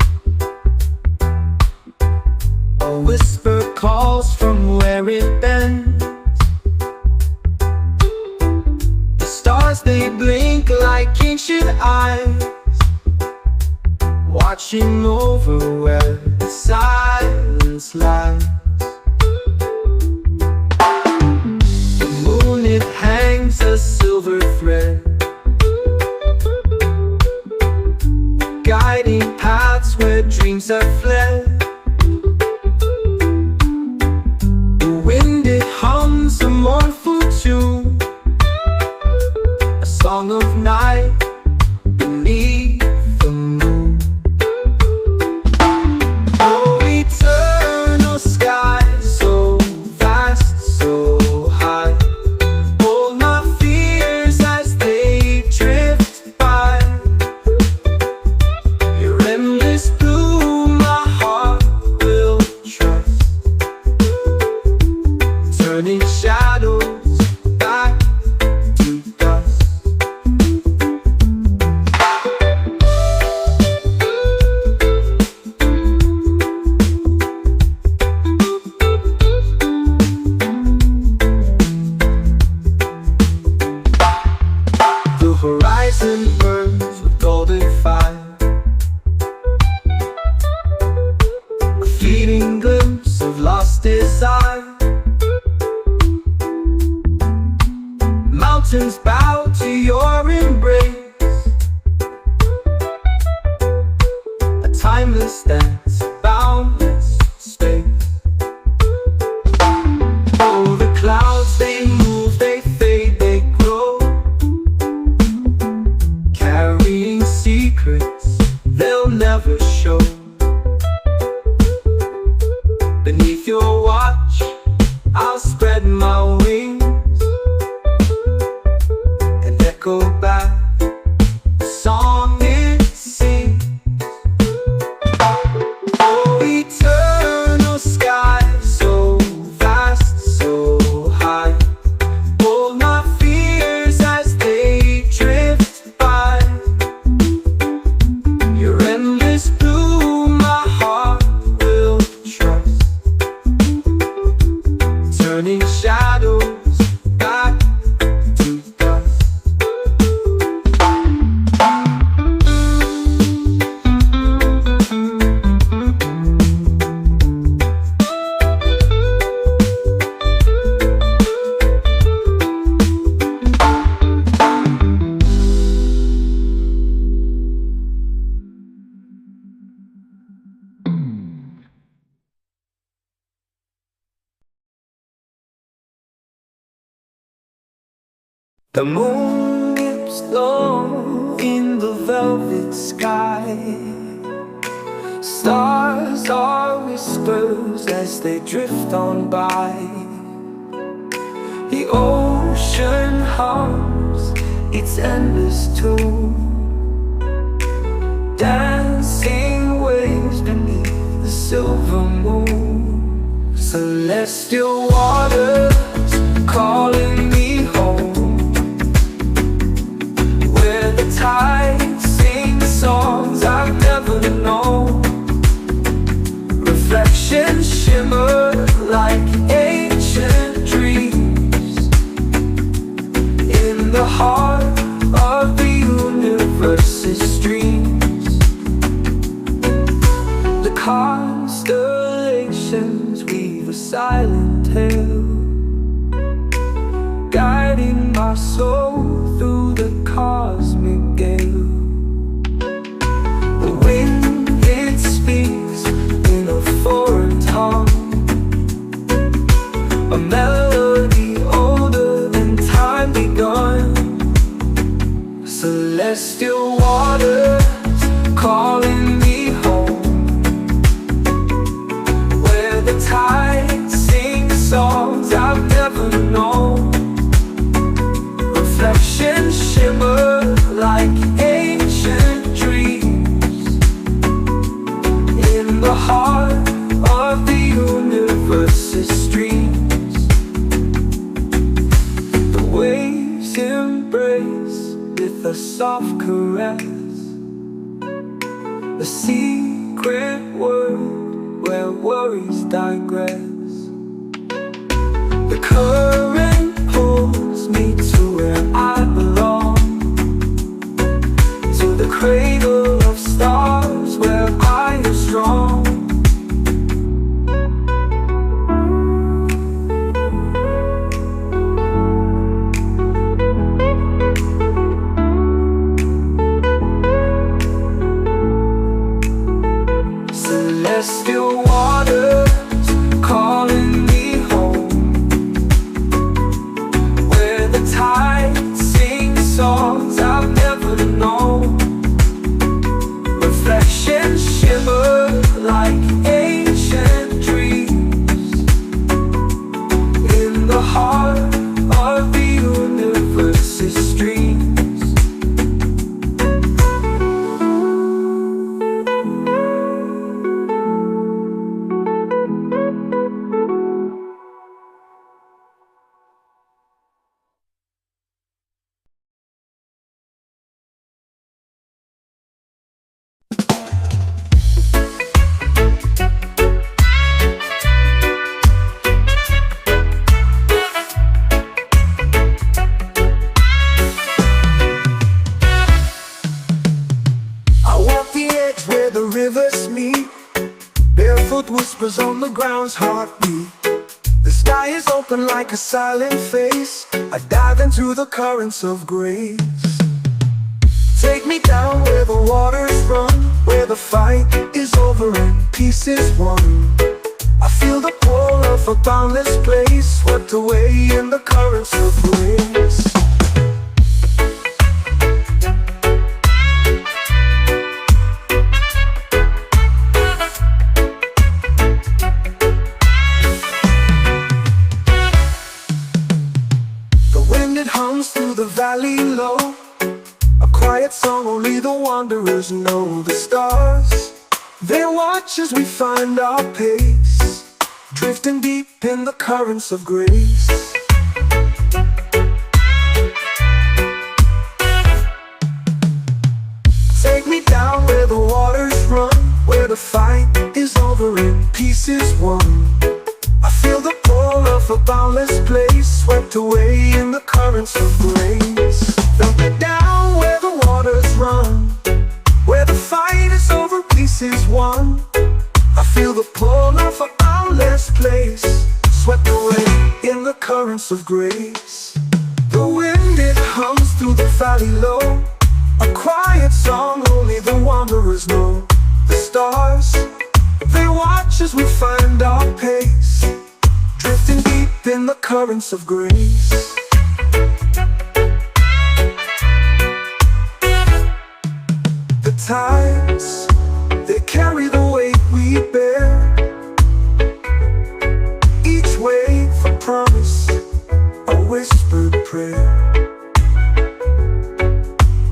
a whisper calls from where it bends. The stars, they blink like ancient eyes, watching over where the silence lies. The moon, it hangs a silver thread, guiding paths where dreams have fled. The wind, it hums a mournful tune, a song of night beneath the moon. Oh, eternal sky, so vast, so high, hold my fears as they drift by. Your endless blue, my heart will trust, turning shadows back to dust. The horizon burns with golden fire, a fleeting glimpse of lost desire. Mountains bow to your embrace, a timeless dance, boundless space. Oh, the clouds, they move, they fade, they grow, carrying secrets they'll never show. Beneath your watch, I'll spread my wings and echo back the song it sings. Oh, eternal sky, so vast, so high, hold my fears as they drift by. Your endless blue, my heart will trust, turning shadows back to dust. The moon dips low in the velvet sky, stars are whispers as they drift on by. The ocean hums its endless tune, dancing waves beneath the silver moon. Celestial waters calling me home, where the tide sings songs I've never known. Reflections shimmer like ancient dreams in the heart of the universe's streams. The constellations weave a silent tale, guiding my soul through the cosmic gale. The wind, it speaks in a foreign tongue, Celestial waters calling me home, where the tides sing songs I've never known. Reflections shimmer like ancient dreams in the heart of the universe's streams. The waves embrace with a soft caress, a secret word where worries digress. The current pulls me to where I belong, to the cradle of stars where I am strong. Celestial waters calling me home, where the tides sing songs I've never known. Reflections shimmer like ancient dreams in the heart of the universe's streams. Rivers meet, barefoot whispers on the ground's heartbeat. The sky is open like a silent face. I dive into the currents of grace. Take me down where the waters run, where the fight is over and peace is won. I feel the pull of a boundless place, swept away in the currents of grace. Through the valley low, a quiet song only the wanderers know. The stars, they watch as we find our pace, drifting deep in the currents of grace. Take me down where the waters run, where the fight is over and peace is won. I feel the pull of a boundless place, swept away in the currents of grace. Dump me down where the waters run, where the fight is over, peace is won. I feel the pull of a boundless place, swept away in the currents of grace. The wind, it hums through the valley low, a quiet song only the wanderers know. The stars, they watch as we find our pace, drifting deep in the currents of grace. The tides, they carry the weight we bear, each wave a promise, a whispered prayer.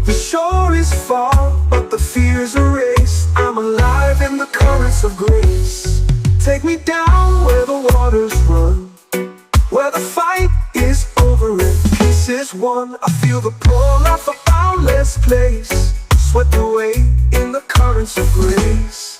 The shore is far, but the fears erased. I'm alive in the currents of grace. Take me down where the waters run, where the fight is over and peace is won. I feel the pull of a boundless place, swept away in the currents of grace.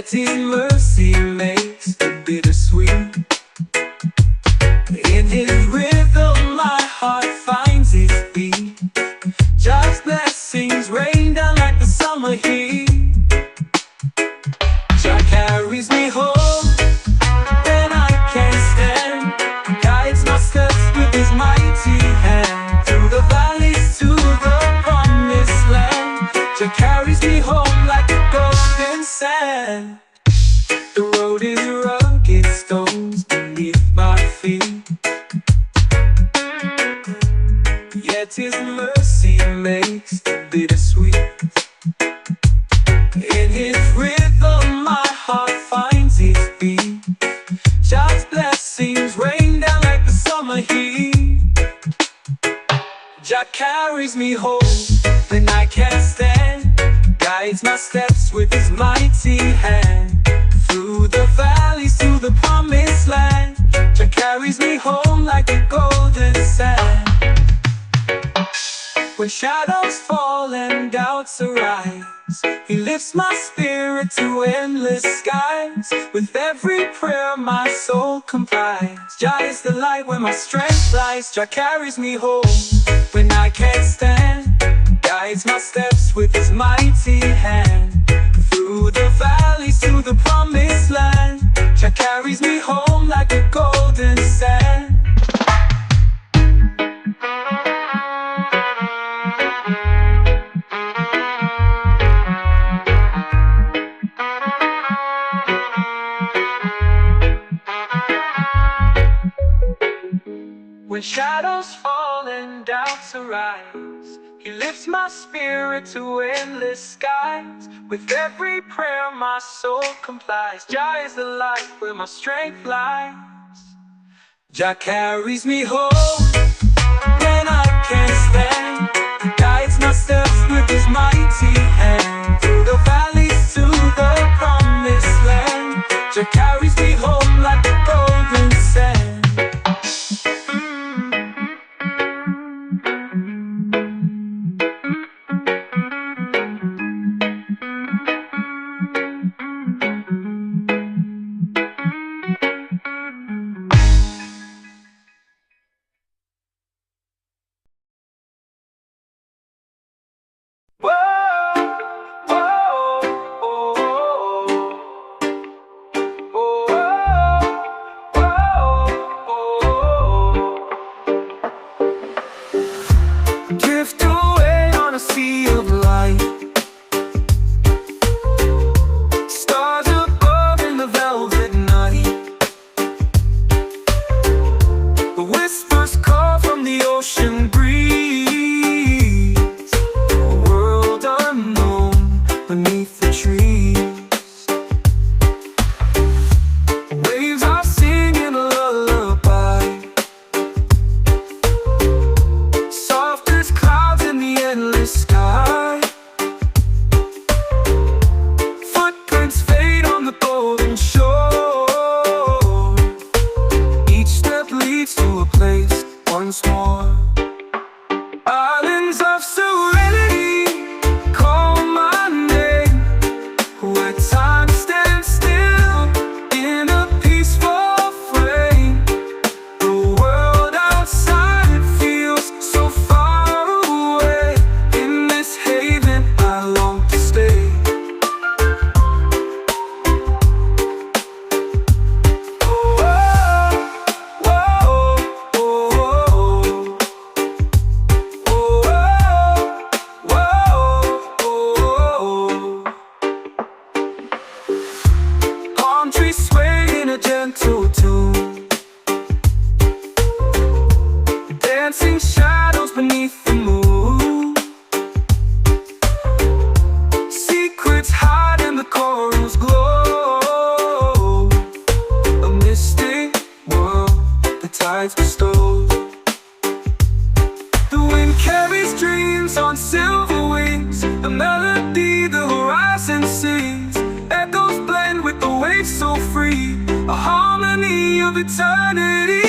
Yet His mercy makes it bittersweet. In His rhythm my heart finds its beat. Just blessings rain down like the summer heat. Jah carries me home when I can't stand. Guides my steps with His mighty hand. Through the valleys to the promised land. Jah carries me home like a golden sand. The road is rugged, stones beneath my feet. Yet His mercy makes it bittersweet. In His rhythm my heart finds its beat. Just blessings rain down like the summer heat. Jah carries me home when I can't stand. Guides my steps with His mighty hand. Through the valleys to the promised land. Jah carries me home like a golden sand. When shadows fall and doubts arise, He lifts my spirit to endless skies. With every prayer my soul complies. Jah is the light where my strength lies. Jah carries me home when I can't stand. Guides my steps with His mighty hand. Through the valleys to the promised land. Jah carries me home like a golden sand. When shadows fall and doubts arise, He lifts my spirit to endless skies. With every prayer my soul complies. Jah is the light where my strength lies. Jah carries me home when I can't stand. Guides my steps with His mighty hand. Through the valleys to the promised land. Jah carries me home like a golden sand. Drift away on a sea of light. Stars above in the velvet night. The whispers call from the ocean breeze. A world unknown beneath the trees. Waves are singing a lullaby. Soft as clouds in the endless sky. Footprints fade on the golden shore. Each step leads to a place once more. Islands of serenity call my name. Where time stands still in a peaceful frame. The world outside feels so far away. In this haven I long to stay. Oh, oh, oh, oh, oh, oh, oh. Palm trees sway in a gentle tune. Dancing shadows beneath the moon. Secrets hide in the coral's glow. A mystic world the tides bestow. The wind carries dreams on silver wings. A melody the horizon sings. Echoes blend with the waves so free. A harmony of eternity.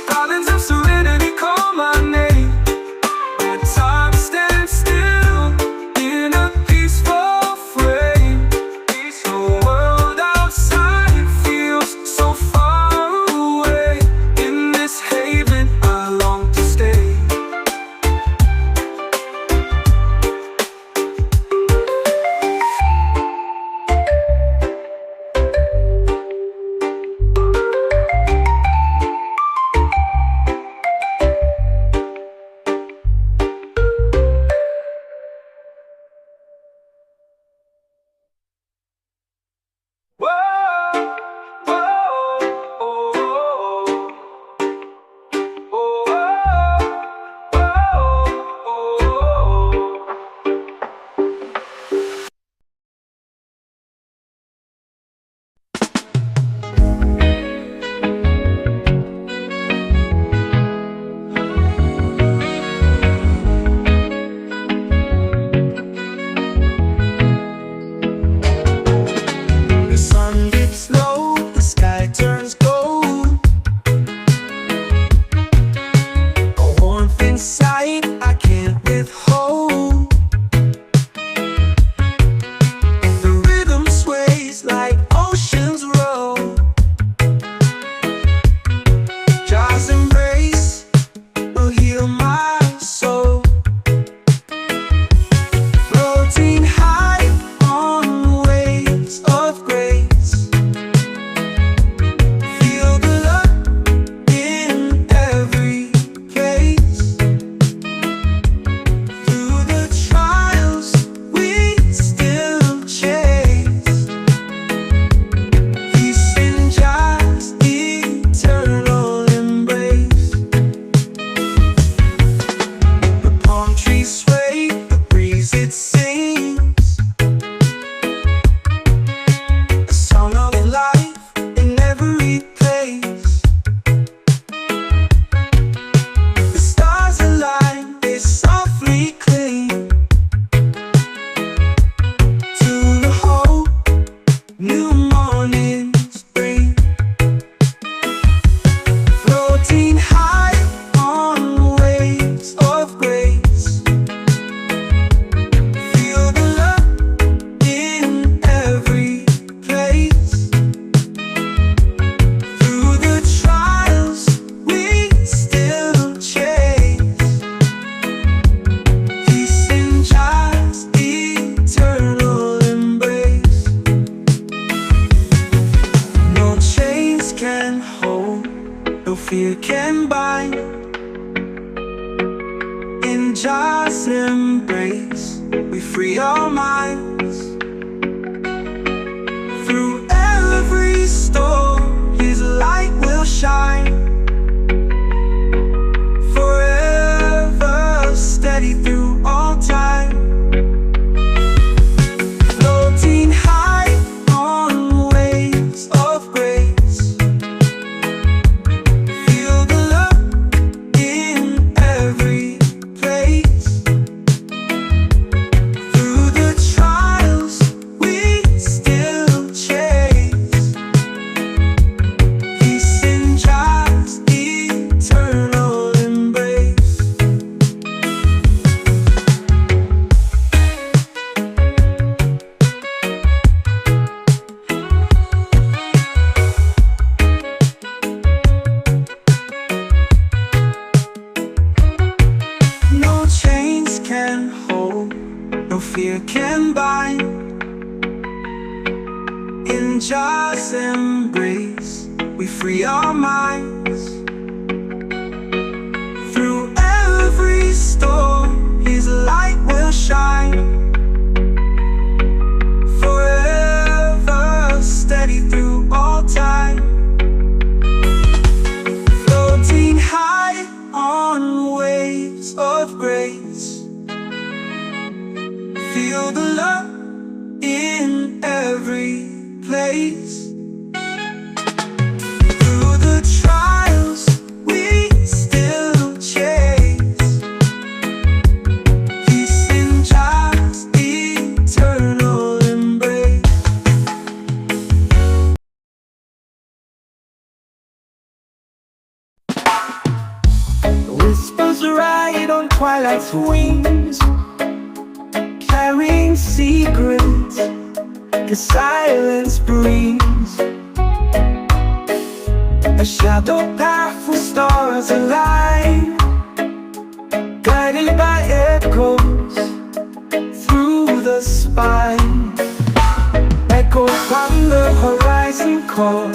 Islands of serenity call my name. Where time stands still in a peaceful frame. The embrace, we free our minds. Through every storm, His light will shine. Forever steady through all time. Floating high on waves of grace. Feel the love in every place. Through the trials we still chase. Peace in God's eternal embrace. No chains can hold, no fear can bind. In God's embrace, we free our minds. Through every storm, His light will shine. Forever steady through all time. Floating high on waves of grace. Feel the love in every place. Through the trials we still chase. Peace in God's eternal embrace. Whispers ride on twilight's wings, carrying secrets the silence brings. A shadow path with stars align, guided by echoes through the spine. Echoes from the horizon call,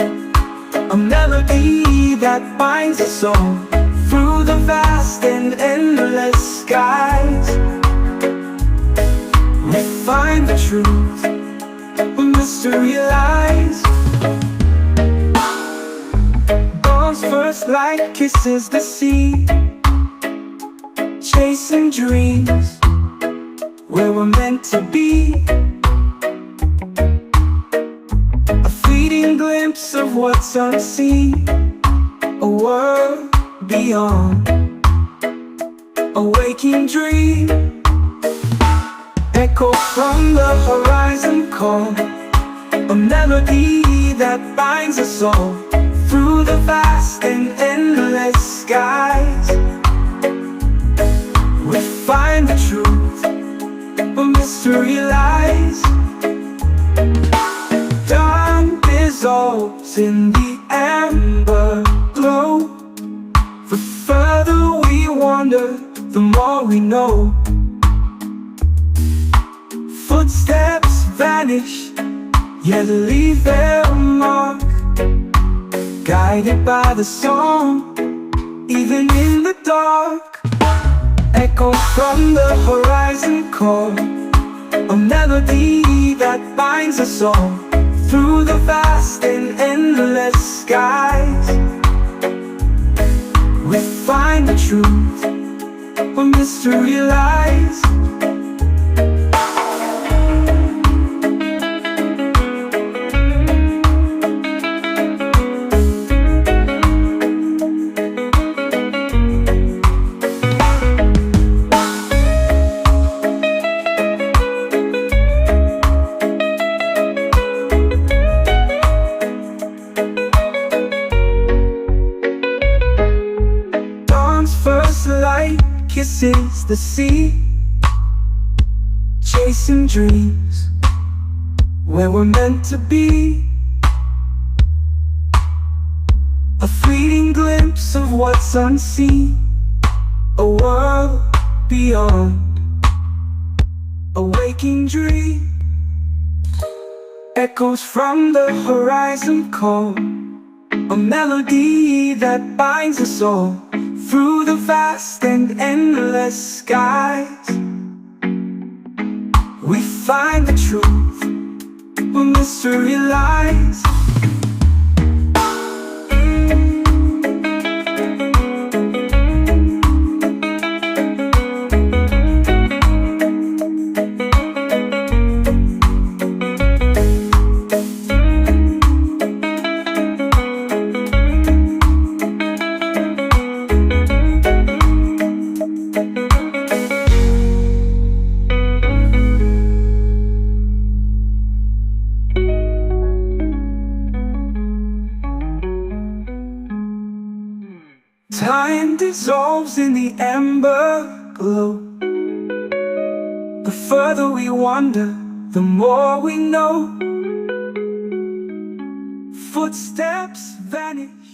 a melody that binds us all through the vast and endless skies. We find the truth where mystery lies. Dawn's first light kisses the sea, chasing dreams where we're meant to be. A fleeting glimpse of what's unseen, a world beyond, a waking dream. Echo from the horizon call, a melody that binds us all through the vast and endless skies. We find the truth where mystery lies. Dawn dissolves in the amber glow. The further we wander, the more we know. Footsteps vanish, yet leave their mark, guided by the song, even in the dark. Echoes from the horizon call, a melody that binds us all through the vast and endless skies. We find the truth where mystery lies. Kisses the sea, chasing dreams where we're meant to be. A fleeting glimpse of what's unseen, a world beyond, a waking dream. Echoes from the horizon call, a melody that binds us all through the vast and endless skies. we find the truth where mystery lies. Time dissolves in the ember glow. The further we wander, the more we know. Footsteps vanish,